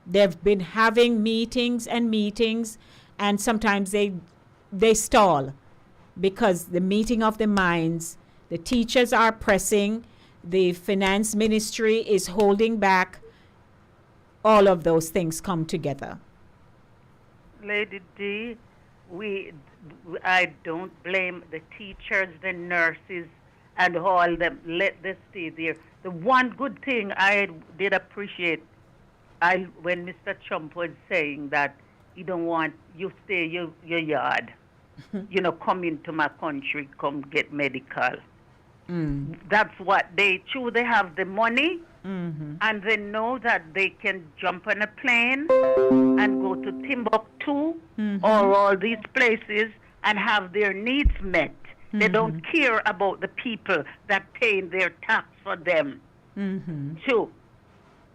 They've been having meetings, and sometimes they stall because the meeting of the minds, the teachers are pressing, the finance ministry is holding back. All of those things come together. Lady D, I don't blame the teachers, the nurses, and all them. Let them stay there. The one good thing I did appreciate, when Mr. Trump was saying that he don't want you stay your yard, you know, come into my country, come get medical. That's what they choose. They have the money, and they know that they can jump on a plane and go to Timbuktu or all these places and have their needs met. They don't care about the people that pay their tax for them to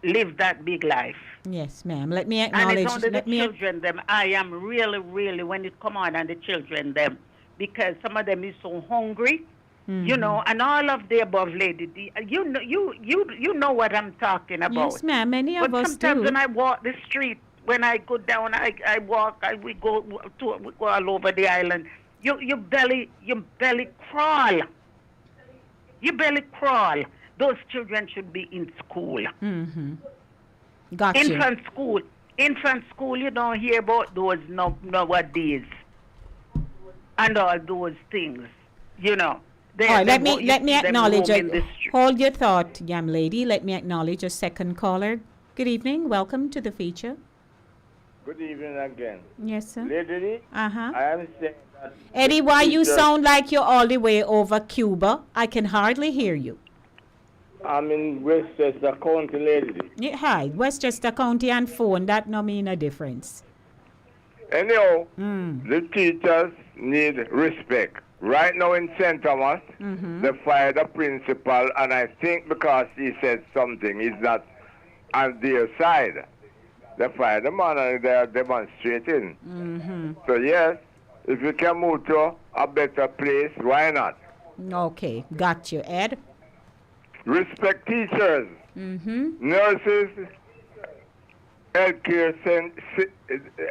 live that big life. Yes, ma'am. Let me And acknowledge. it's only the children them. I am really, really, when it come on, and the children them, because some of them is so hungry, you know, and all of the above, Lady D. You know what I'm talking about. Yes, ma'am. Many of us sometimes do. when I walk the street, when I go down, I walk, we go all over the island. You belly crawl. You belly crawl. Those children should be in school. Gotcha. Infant school, you don't hear about those nowadays. And all those things, you know. All right, let me acknowledge. Hold your thought, young lady. Let me acknowledge a second caller. Good evening. Welcome to the feature. Good evening again. Yes, sir. Lady, I am saying that... Eddie, why you sound like you're all the way over Cuba? I can hardly hear you. I'm in Westchester County, Lady. Yeah, hi, Westchester County and phone, that no mean a difference. Anyhow, the teachers need respect. Right now in St. Thomas, they fired the principal, and I think because he said something, he's not on their side. They fired the man and they are demonstrating. So yes, if you can move to a better place, why not? Okay, got you, Ed. Respect teachers, nurses, healthcare,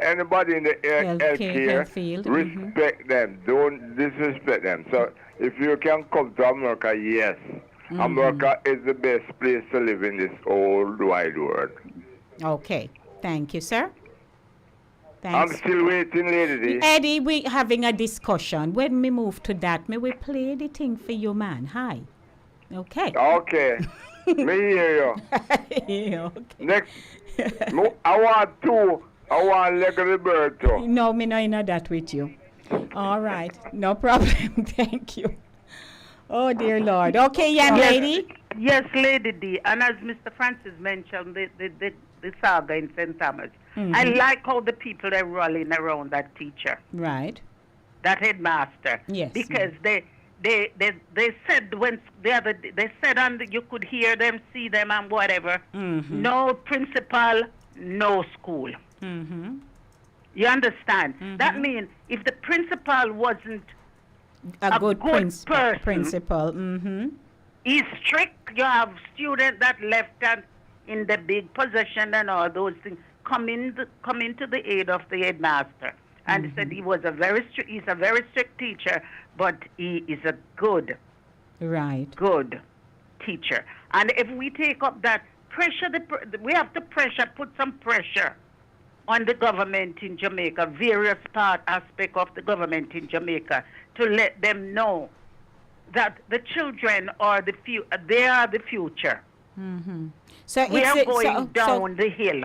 anybody in the healthcare, field. respect them. Don't disrespect them. So if you can come to America, yes. America is the best place to live in this whole wide world. Okay, thank you, sir. Thanks. I'm still waiting, Lady. Eddie, we having a discussion. When we move to that, may we play the thing for you, man? Hi. Okay. Okay. Me hear you. Yeah, okay. Next, I want two. I want leg of the bird too. No, me no in that with you. All right, no problem. Thank you. Oh dear Lord. Okay, young lady. Yes, Lady D. And as Mr. Francis mentioned, the saga in St. Thomas. I like how the people are rolling around that teacher. Right. That headmaster. Yes. Because they said they said and you could hear them, see them, and whatever. No principal, no school. You understand? That means if the principal wasn't a good person, principal, he's strict. You have students that left and in the big possession and all those things come into the aid of the headmaster. And he said he's a very strict teacher, but he is a good teacher. And if we take up that pressure, we have to put some pressure on the government in Jamaica, various aspects of the government in Jamaica, to let them know that the children are they are the future. So we are going down the hill,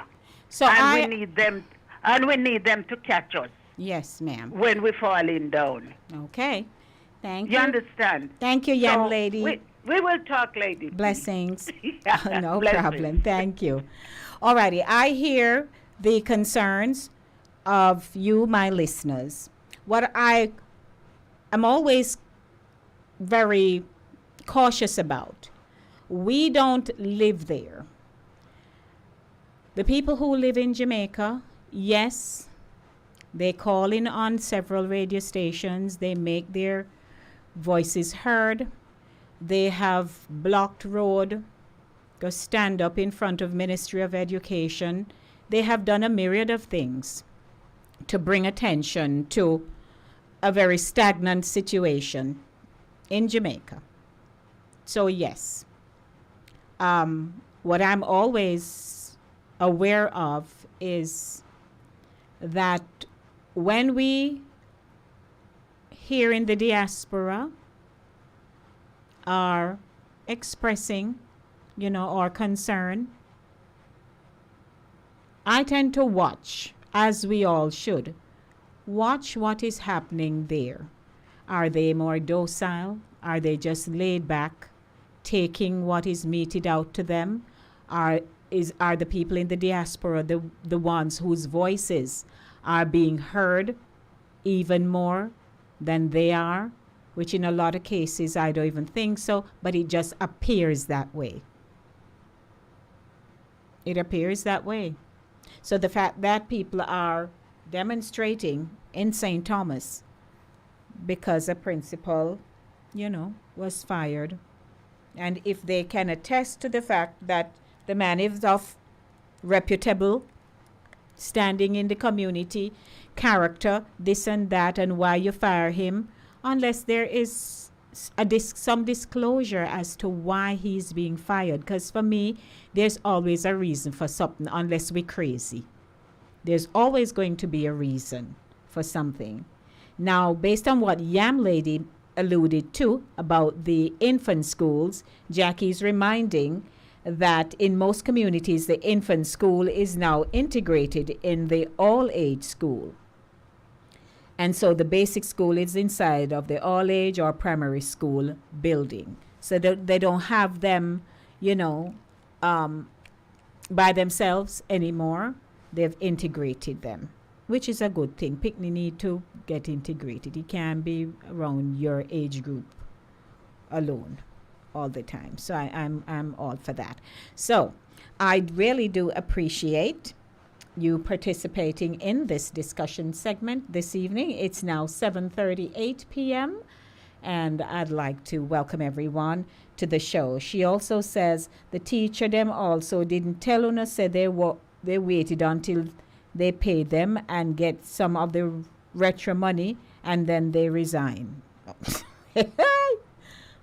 we need them to catch us. Yes, ma'am. When we're falling down. Okay. Thank you. You understand? Thank you, young lady. We will talk, lady. Blessings. Yeah, No blessings. problem. Thank you. Alrighty, I hear the concerns of you, my listeners. What I am always very cautious about, we don't live there. The people who live in Jamaica, yes, they call in on several radio stations. They make their voices heard. They have blocked road, go stand up in front of Ministry of Education. They have done a myriad of things to bring attention to a very stagnant situation in Jamaica. So yes, what I'm always aware of is that when we here in the diaspora are expressing, our concern, I tend to watch, as we all should, watch what is happening there. Are they more docile? Are they just laid back, taking what is meted out to them? Are the people in the diaspora the ones whose voices are being heard even more than they are? Which in a lot of cases I don't even think so, but it just appears that way. It appears that way. So the fact that people are demonstrating in St. Thomas because a principal, was fired, and if they can attest to the fact that the man is of reputable standing in the community, character, this and that, and why you fire him, unless there is some disclosure as to why he's being fired. Because for me, there's always a reason for something, unless we're crazy. There's always going to be a reason for something. Now, based on what Yam Lady alluded to about the infant schools, Jackie's reminding that in most communities, the infant school is now integrated in the all-age school. And so the basic school is inside of the all-age or primary school building. So they don't have them, by themselves anymore. They've integrated them, which is a good thing. Picnic need to get integrated. You can't be around your age group alone all the time. So I'm all for that. So I really do appreciate you participating in this discussion segment this evening. It's now 7:38 p.m. and I'd like to welcome everyone to the show. She also says the teacher them also didn't tell una, said they waited until they paid them and get some of the retro money and then they resign.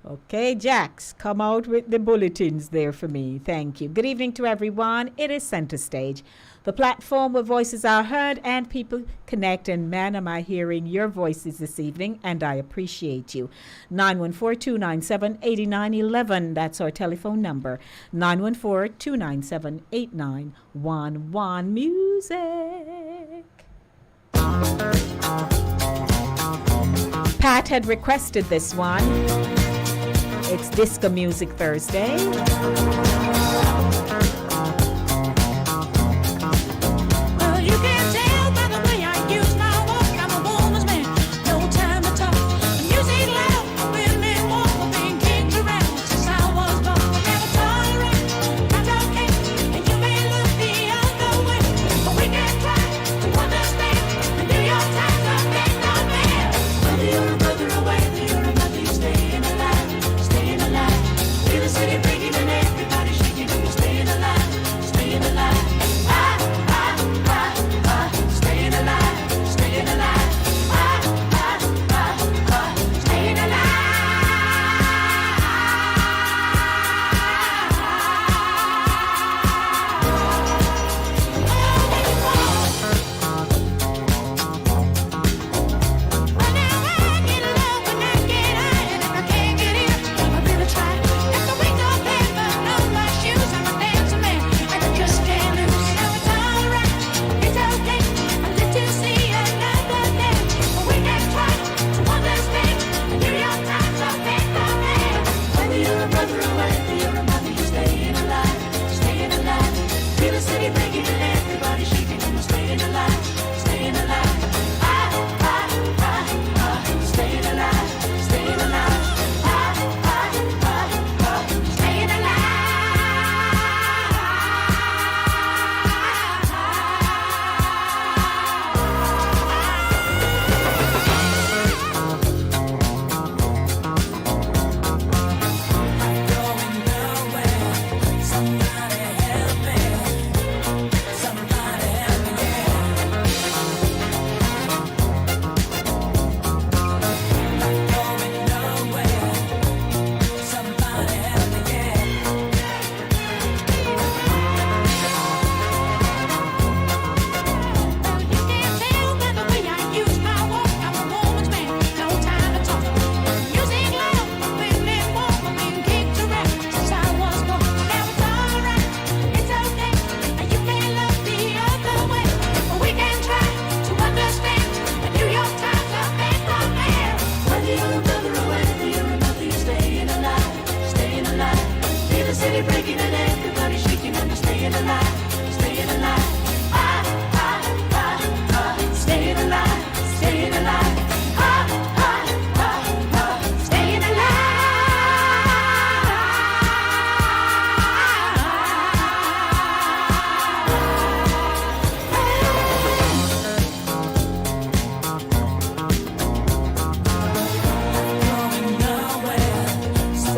Okay, Jax, come out with the bulletins there for me. Thank you. Good evening to everyone. It is Center Stage, the platform where voices are heard and people connect. And man, am I hearing your voices this evening, and I appreciate you. 914-297-8911. That's our telephone number. 914-297-8911. Music. Pat had requested this one. It's Disco Music Thursday. Well, you can tell by the way I use my walk, I'm a woman's man, no time to talk. Music loud, women walk, being kicked around since I was born. Never tolerate, I don't care, and you may look the other way, but we can try to understand and do your time, nothing, not bad. Whether you're a brother or whether you're a mother, you're staying alive, staying alive. Feel the city breaking and everybody shaking, and you're staying alive.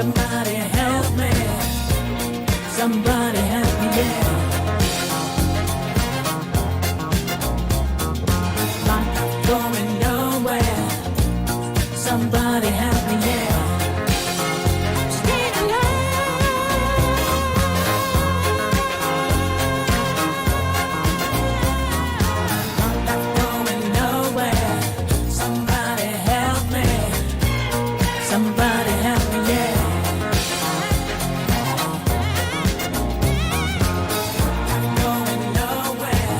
Somebody help me. Somebody help me, yeah. Life going nowhere. Somebody help me, yeah. Stay alive. Life going nowhere. Somebody help me. Somebody help me, yeah. Going nowhere.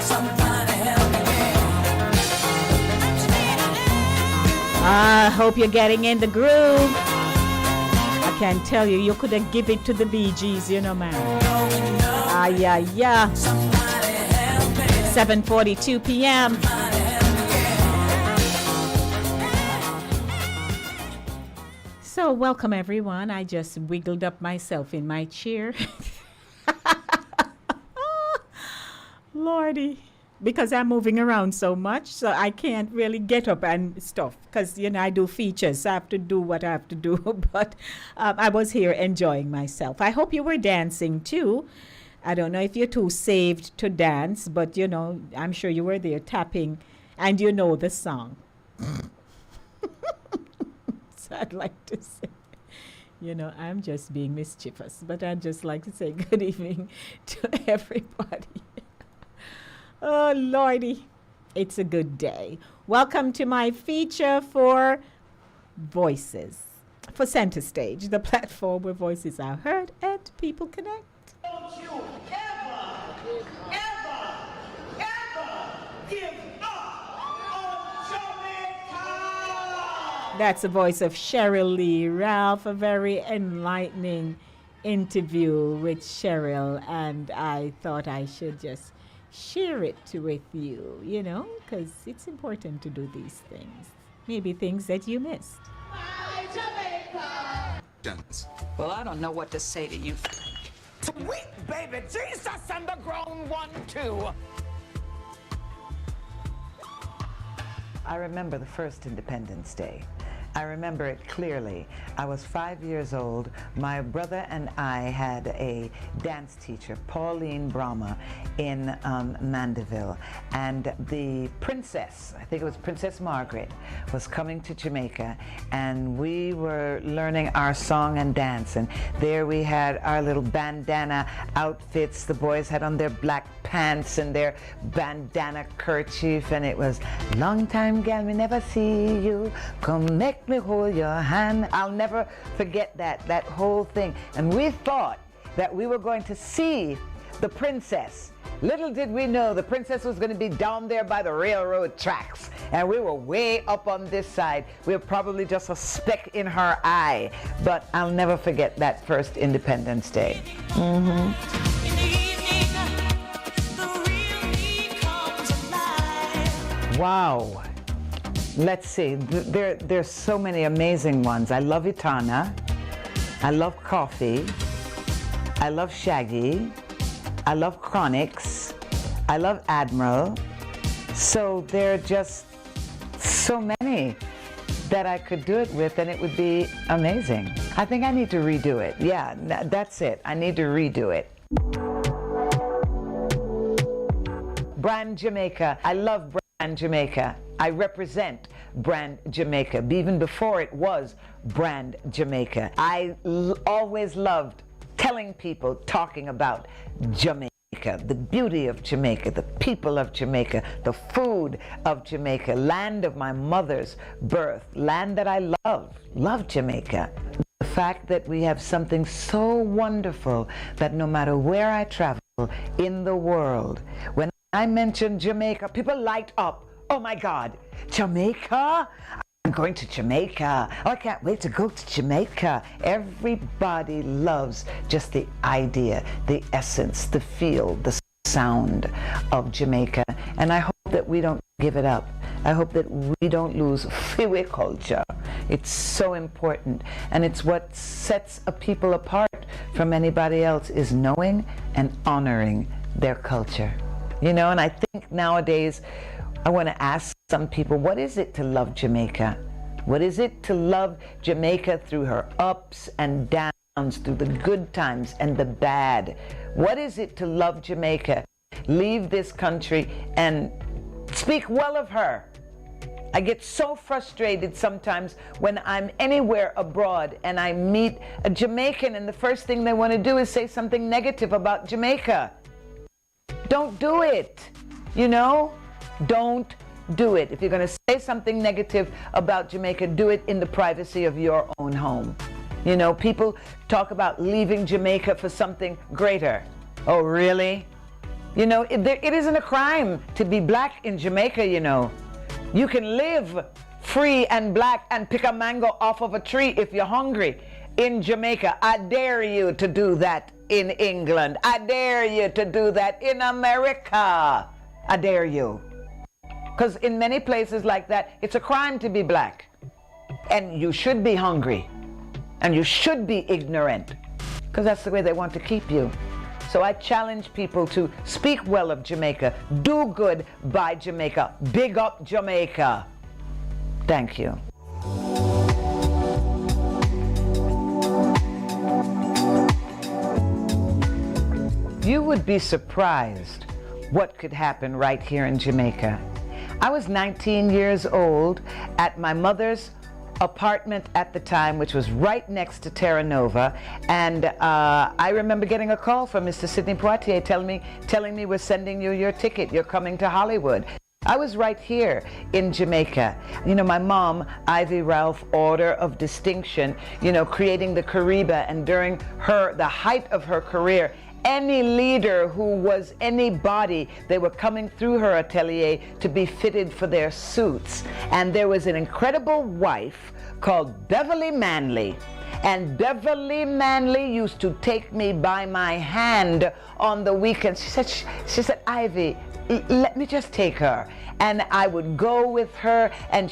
Somebody help me, I hope you're getting in the groove. I can tell you, you could have given it to the Bee Gees, you know, man. Ah, yeah, yeah. 7:42 p.m. So, welcome everyone. I just wiggled up myself in my chair. Lordy. Because I'm moving around so much, so I can't really get up and stuff. Because, you know, I do features, so I have to do what I have to do. But I was here enjoying myself. I hope you were dancing too. I don't know if you're too saved to dance, but, you know, I'm sure you were there tapping and you know the song. So I'd like to say, you know, I'm just being mischievous, but I'd just like to say good evening to everybody. Oh, Lordy, it's a good day. Welcome to my feature for Voices, for Center Stage, the platform where voices are heard and people connect. Don't you ever give up on Jamaica! That's the voice of Sheryl Lee Ralph, a very enlightening interview with Sheryl, and I thought I should just share it with you, you know, because it's important to do these things. Maybe things that you missed. Well, I don't know what to say to you. Sweet baby Jesus and the grown one too. I remember the first Independence Day. I remember it clearly. I was 5 years old. My brother and I had a dance teacher, Pauline Brahma, in Mandeville. And the princess, I think it was Princess Margaret, was coming to Jamaica, and we were learning our song and dance. And there we had our little bandana outfits. The boys had on their black pants and their bandana kerchief, and it was, long time gal, me never see you, come make me hold your hand. I'll never forget that whole thing. And we thought that we were going to see the princess. Little did we know the princess was going to be down there by the railroad tracks, and we were way up on this side. We were probably just a speck in her eye. But I'll never forget that first Independence Day. Wow. Let's see, there's so many amazing ones. I love Itana, I love Coffee, I love Shaggy, I love Chronix, I love Admiral. So there are just so many that I could do it with, and it would be amazing. I think I need to redo it. Yeah, that's it. I need to redo it. Brand Jamaica. I love Brand Jamaica. I represent Brand Jamaica, even before it was Brand Jamaica. I always loved telling people, talking about Jamaica, the beauty of Jamaica, the people of Jamaica, the food of Jamaica, land of my mother's birth, land that I love Jamaica. The fact that we have something so wonderful that no matter where I travel in the world, when I mention Jamaica, people light up. Oh my God, Jamaica? I'm going to Jamaica. Oh, I can't wait to go to Jamaica. Everybody loves just the idea, the essence, the feel, the sound of Jamaica. And I hope that we don't give it up. I hope that we don't lose Fiwe culture. It's so important. And it's what sets a people apart from anybody else, is knowing and honoring their culture. You know, and I think nowadays, I want to ask some people, what is it to love Jamaica? What is it to love Jamaica through her ups and downs, through the good times and the bad? What is it to love Jamaica, leave this country and speak well of her? I get so frustrated sometimes when I'm anywhere abroad and I meet a Jamaican and the first thing they want to do is say something negative about Jamaica. Don't do it, you know? Don't do it. If you're going to say something negative about Jamaica, do it in the privacy of your own home. You know, people talk about leaving Jamaica for something greater. Oh, really? You know, it isn't a crime to be black in Jamaica, you know. You can live free and black and pick a mango off of a tree if you're hungry in Jamaica. I dare you to do that in England. I dare you to do that in America. I dare you. Because in many places like that, it's a crime to be black. And you should be hungry. And you should be ignorant. Because that's the way they want to keep you. So I challenge people to speak well of Jamaica, do good by Jamaica, big up Jamaica. Thank you. You would be surprised what could happen right here in Jamaica. I was 19 years old at my mother's apartment at the time, which was right next to Terra Nova, and I remember getting a call from Mr. Sidney Poitier telling me, we're sending you your ticket, you're coming to Hollywood. I was right here in Jamaica. You know, my mom, Ivy Ralph, Order of Distinction, you know, creating the Kariba, and during the height of her career, any leader who was anybody, they were coming through her atelier to be fitted for their suits. And there was an incredible wife called Beverly Manley. And Beverly Manley used to take me by my hand on the weekends. She said, Ivy, let me just take her. And I would go with her, and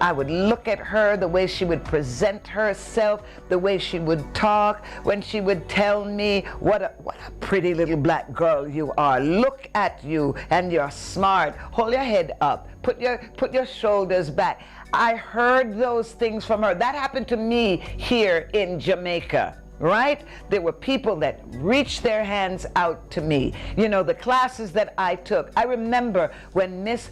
I would look at her, the way she would present herself, the way she would talk, when she would tell me, what a pretty little black girl you are. Look at you, and you're smart. Hold your head up. Put your shoulders back. I heard those things from her. That happened to me here in Jamaica. Right? There were people that reached their hands out to me. You know, the classes that I took. I remember when Miss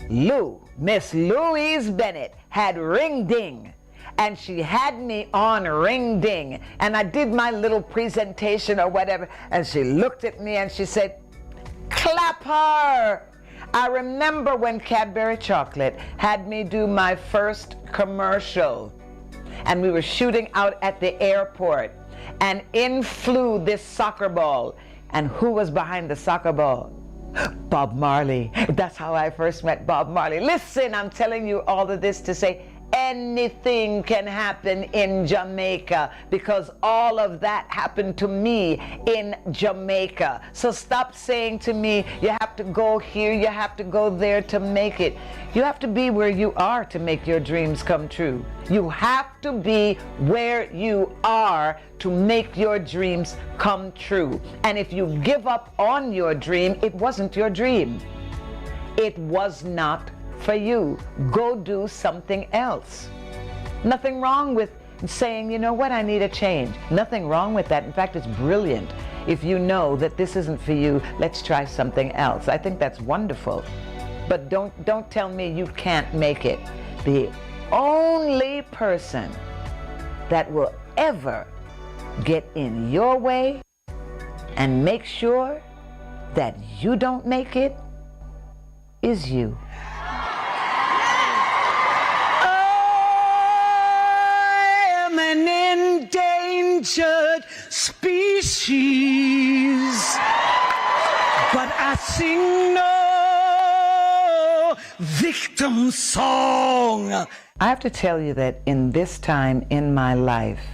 Louise Bennett had Ring Ding, and she had me on Ring Ding, and I did my little presentation or whatever, and she looked at me and she said, clap her. I remember when Cadbury Chocolate had me do my first commercial, and we were shooting out at the airport. And in flew this soccer ball. And who was behind the soccer ball? Bob Marley. That's how I first met Bob Marley. Listen, I'm telling you all of this to say anything can happen in Jamaica, because all of that happened to me in Jamaica. So stop saying to me, you have to go here, you have to go there to make it. You have to be where you are to make your dreams come true. You have to be where you are to make your dreams come true. And if you give up on your dream, it wasn't your dream. It was not for you. Go do something else. Nothing wrong with saying, you know what, I need a change. Nothing wrong with that. In fact, it's brilliant. If you know that this isn't for you, let's try something else. I think that's wonderful. But don't tell me you can't make it. The only person that will ever get in your way and make sure that you don't make it is you. An endangered species, but I sing no victim song. I have to tell you that in this time in my life,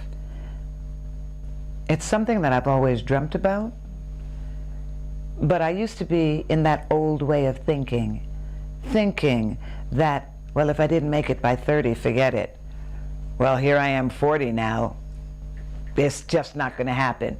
it's something that I've always dreamt about, but I used to be in that old way of thinking that, well, if I didn't make it by 30, forget it. Well, here I am 40 now. It's just not going to happen.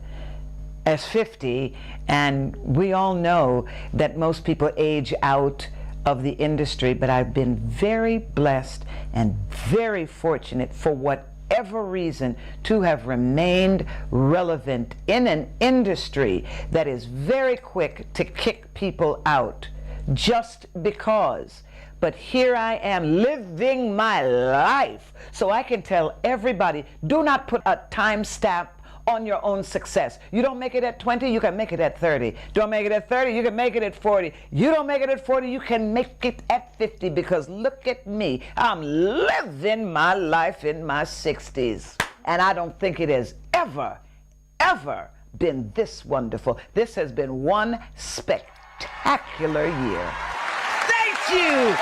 As 50, and we all know that most people age out of the industry, but I've been very blessed and very fortunate for whatever reason to have remained relevant in an industry that is very quick to kick people out just because. But here I am living my life so I can tell everybody, do not put a time stamp on your own success. You don't make it at 20, you can make it at 30. Don't make it at 30, you can make it at 40. You don't make it at 40, you can make it at 50, because look at me. I'm living my life in my 60s. And I don't think it has ever been this wonderful. This has been one spectacular year. Thank you!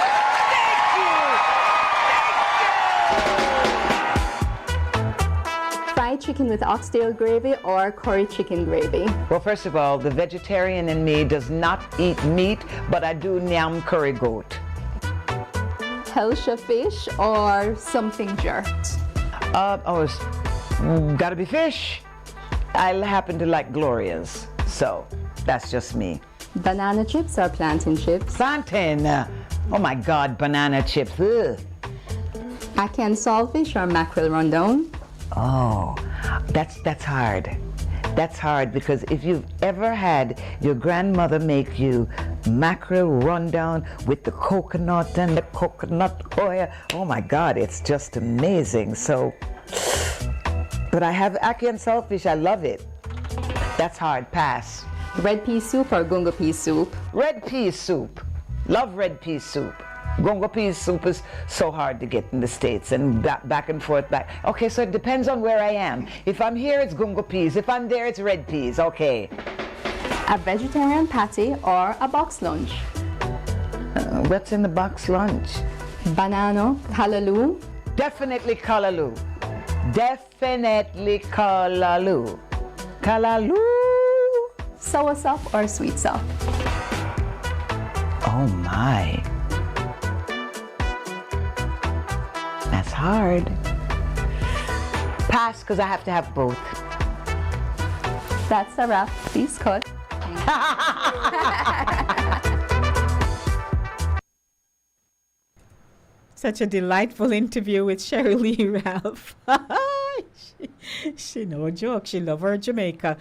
Fried chicken with oxtail gravy or curry chicken gravy? Well, first of all, the vegetarian in me does not eat meat, but I do nyam curry goat. Helsha fish or something jerked? Gotta be fish. I happen to like Gloria's, so that's just me. Banana chips or plantain chips? Plantain. Oh my God, banana chips. Ugh. Ackee and saltfish or mackerel rundown? Oh, that's hard. That's hard, because if you've ever had your grandmother make you mackerel rundown with the coconut and the coconut oil, oh my God, it's just amazing. So, but I have ackee and saltfish, I love it. That's hard, pass. Red pea soup or gungo pea soup? Red pea soup. Love red pea soup. Gungo pea soup is so hard to get in the States, and back and forth back. Okay, so it depends on where I am. If I'm here, it's gungo peas. If I'm there, it's red peas. Okay. A vegetarian patty or a box lunch? What's in the box lunch? Banana, callaloo? Definitely callaloo. Definitely callaloo. Callaloo. Soursop or sweet sop? Oh my. That's hard. Pass, because I have to have both. That's a wrap. Please cut. Such a delightful interview with Sheryl Lee Ralph. She no joke. She love her Jamaica.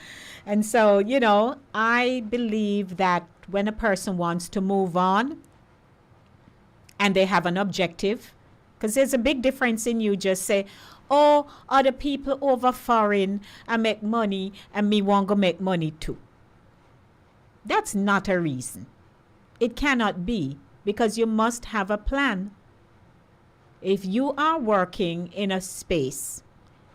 And so, you know, I believe that when a person wants to move on and they have an objective, because there's a big difference in you just say, oh, other people over foreign and make money and me want to make money too. That's not a reason. It cannot be, because you must have a plan. If you are working in a space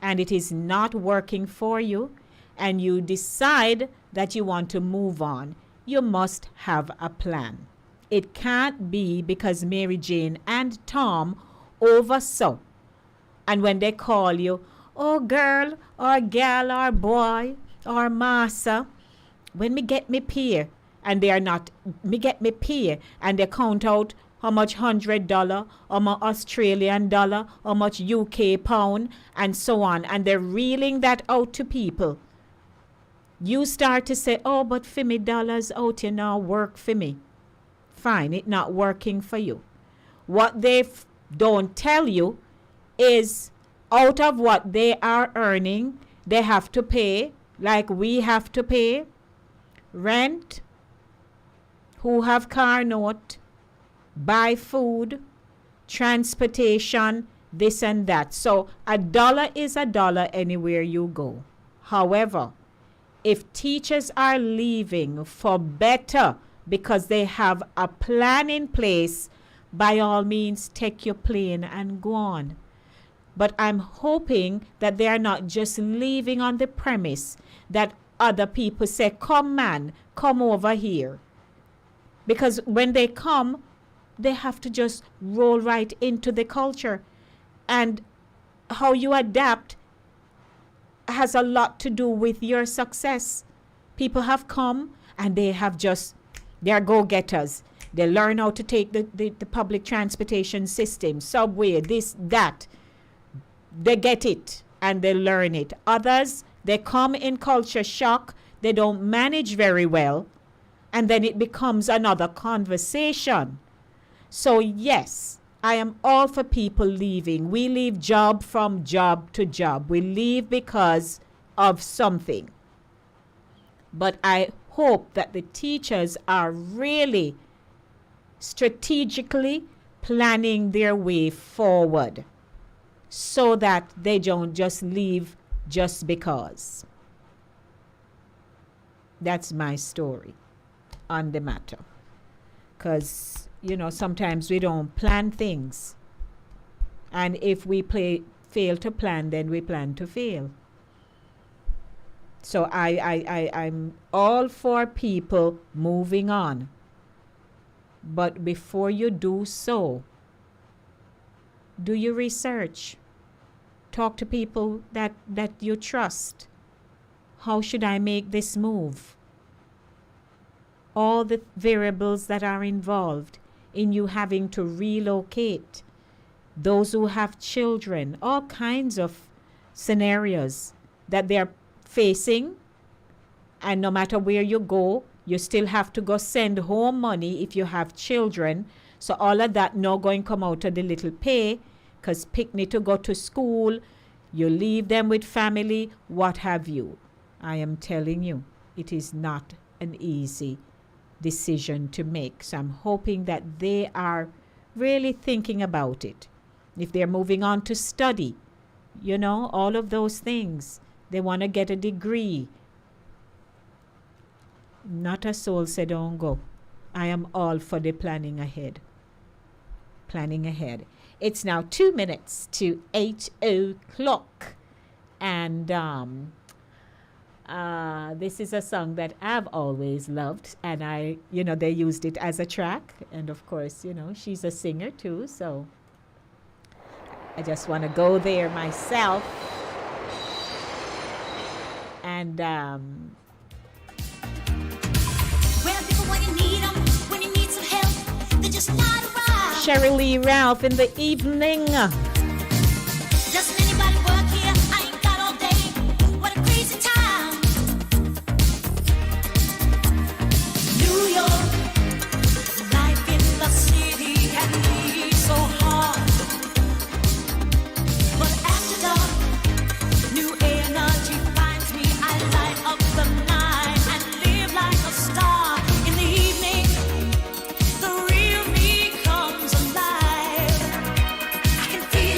and it is not working for you and you decide that you want to move on, you must have a plan. It can't be because Mary Jane and Tom oversaw, and when they call you, oh girl or gal or boy or massa, when me get me pay, and they are not, me get me pay, and they count out how much $100, how much Australian dollar, how much UK pound, and so on, and they're reeling that out to people. You start to say, oh, but for me dollars out, you know, work for me. Fine, it not working for you. What they don't tell you is out of what they are earning, they have to pay, like we have to pay, rent, who have car note, buy food, transportation, this and that. So a dollar is a dollar anywhere you go. However, if teachers are leaving for better because they have a plan in place, by all means, take your plane and go on. But I'm hoping that they are not just leaving on the premise that other people say, come man, come over here. Because when they come, they have to just roll right into the culture. And how you adapt has a lot to do with your success. People have come and they have just, they're go-getters. They learn how to take the public transportation system, subway, this, that. They get it and they learn it. Others, they come in culture shock. They don't manage very well. And then it becomes another conversation. So yes, I am all for people leaving. We leave job from job to job. We leave because of something. But I hope that the teachers are really strategically planning their way forward so that they don't just leave just because. That's my story on the matter. Because, sometimes we don't plan things. And if we fail to plan, then we plan to fail. So I'm all for people moving on. But before you do so, do your research. Talk to people that you trust. How should I make this move? All the variables that are involved in you having to relocate. Those who have children, all kinds of scenarios that they're facing. And no matter where you go, you still have to go send home money if you have children. So all of that now going to come out of the little pay, because picnic to go to school, you leave them with family, what have you. I am telling you, it is not an easy decision to make. So I'm hoping that they are really thinking about it. If they're moving on to study, all of those things. They want to get a degree. Not a soul said don't go. I am all for the planning ahead. Planning ahead. It's now 2 minutes to 8 o'clock. And this is a song that I've always loved. And they used it as a track. And of course, she's a singer too. So I just want to go there myself. And Sheryl Lee Ralph in the evening. Doesn't anybody work here? I ain't got all day. What a crazy time. New York, life in the city can be so hard. But after dark, new energy finds me. I light up the night and live like a star. In the evening, the real me comes alive. I can feel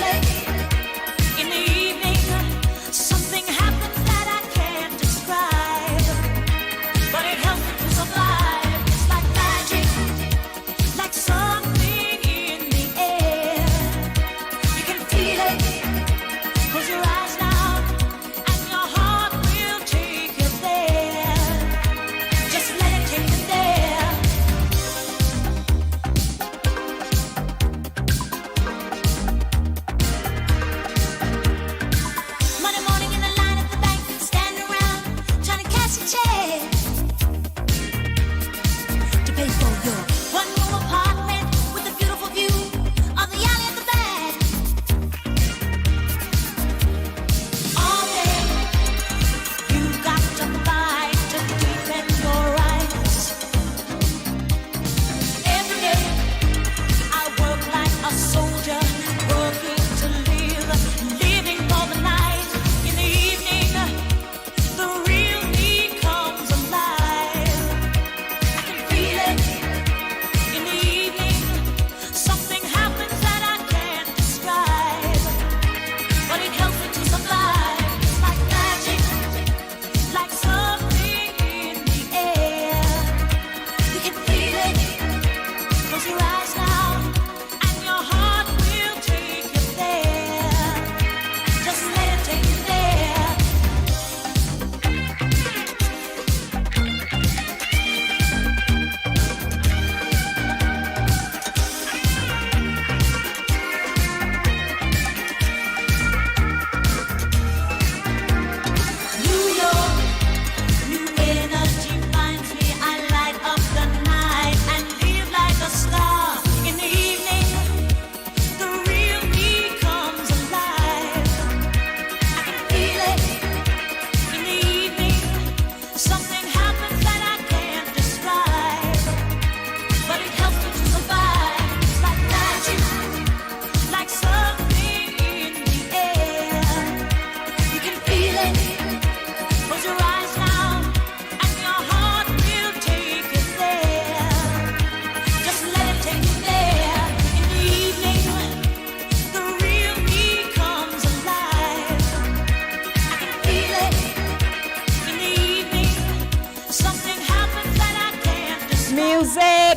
music.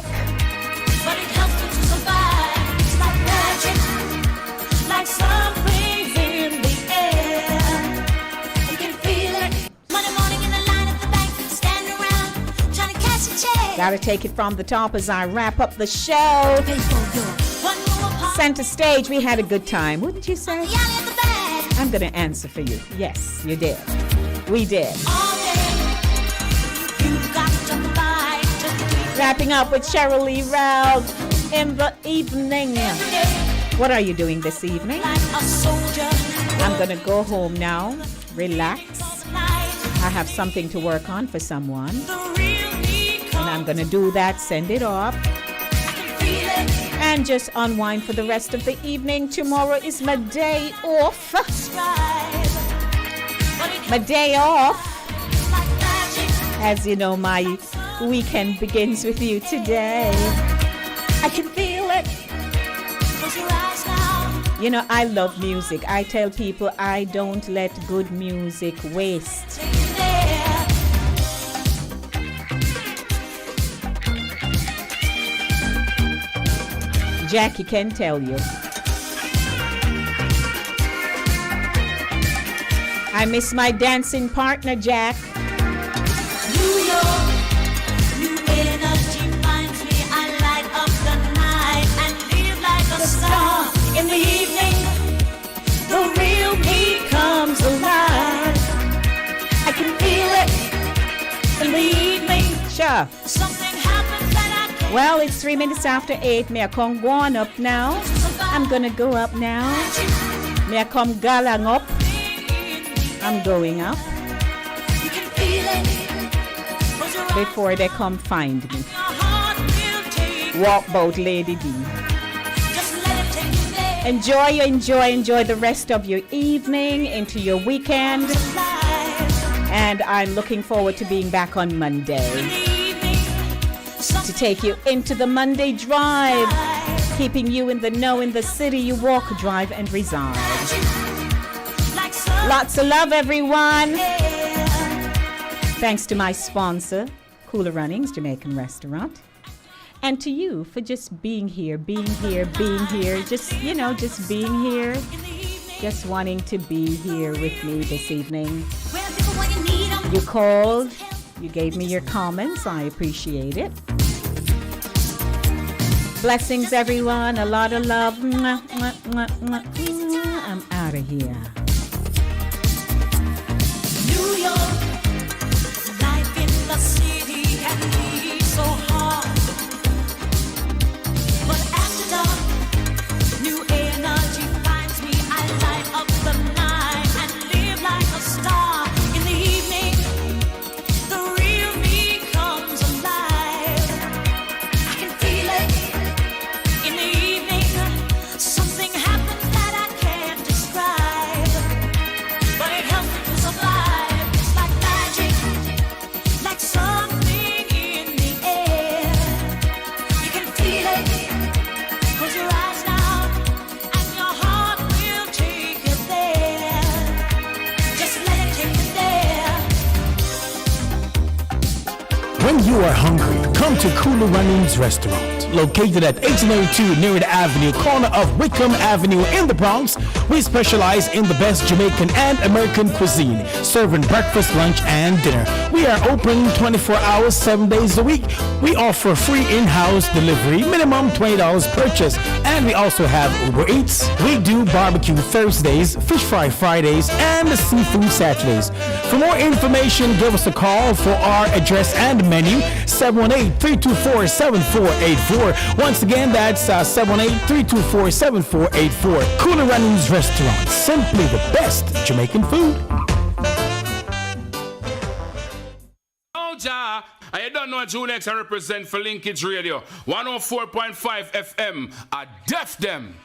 But it helps me to survive. It's like magic, like something's in the air. You can feel it. Monday morning in the line at the bank, stand around, trying to cash a check. Gotta take it from the top as I wrap up the show. Center stage, we had a good time, wouldn't you say? I'm gonna answer for you. Yes, you did. We did. Wrapping up with Sheryl Lee Ralph in the evening. What are you doing this evening? I'm gonna go home now, relax. I have something to work on for someone, and I'm gonna do that, send it off, and just unwind for the rest of the evening. Tomorrow is my day off. My day off. As you know, my weekend begins with you today. I can feel it. You know, I love music. I tell people I don't let good music waste. Jackie can tell you. I miss my dancing partner, Jack. New York, new energy finds me. I light up the night and live like a star. In the evening, the real me comes alive. I can feel it in the evening. Sure. Something happens that I can't. Well, it's 3 minutes after 8. May I come go on up now? I'm gonna go up now. May I come galang up? I'm going up. Before they come find me. Walk boat Lady D. Enjoy the rest of your evening into your weekend. And I'm looking forward to being back on Monday to take you into the Monday drive, keeping you in the know in the city you walk, drive, and reside. Lots of love, everyone. Thanks to my sponsor, Cooler Runnings Jamaican Restaurant. And to you for just being here, just being here, just wanting to be here with me this evening. You called, you gave me your comments, I appreciate it. Blessings, everyone, a lot of love. Mwah, mwah, mwah, mwah, mwah. I'm out of here. New York, life in the city can be so hard. But after dark, new energy finds me. I light up the night and live like a star. In the evening, the real me comes alive. I can feel it in the evening. Something happens that I can't describe, but it helps me to survive. It's like magic, like something in the air. You can feel it. Close your eyes now, and your heart will take you there. Just let it take you there. When you are hungry, come to Cooler Runnings Restaurant. Located at 1802 Nerid Avenue, corner of Wickham Avenue in the Bronx, we specialize in the best Jamaican and American cuisine, serving breakfast, lunch, and dinner. We are open 24 hours, 7 days a week. We offer free in-house delivery, minimum $20 purchase, and we also have Uber Eats. We do barbecue Thursdays, fish fry Fridays, and seafood Saturdays. For more information, give us a call for our address and menu, 718-324-7484. Once again, that's 718-324-7484. Cooler Runnings Restaurant, simply the best Jamaican food. Oh, Ja, I don't know Junex I represent for Linkage Radio, 104.5 FM. I def them.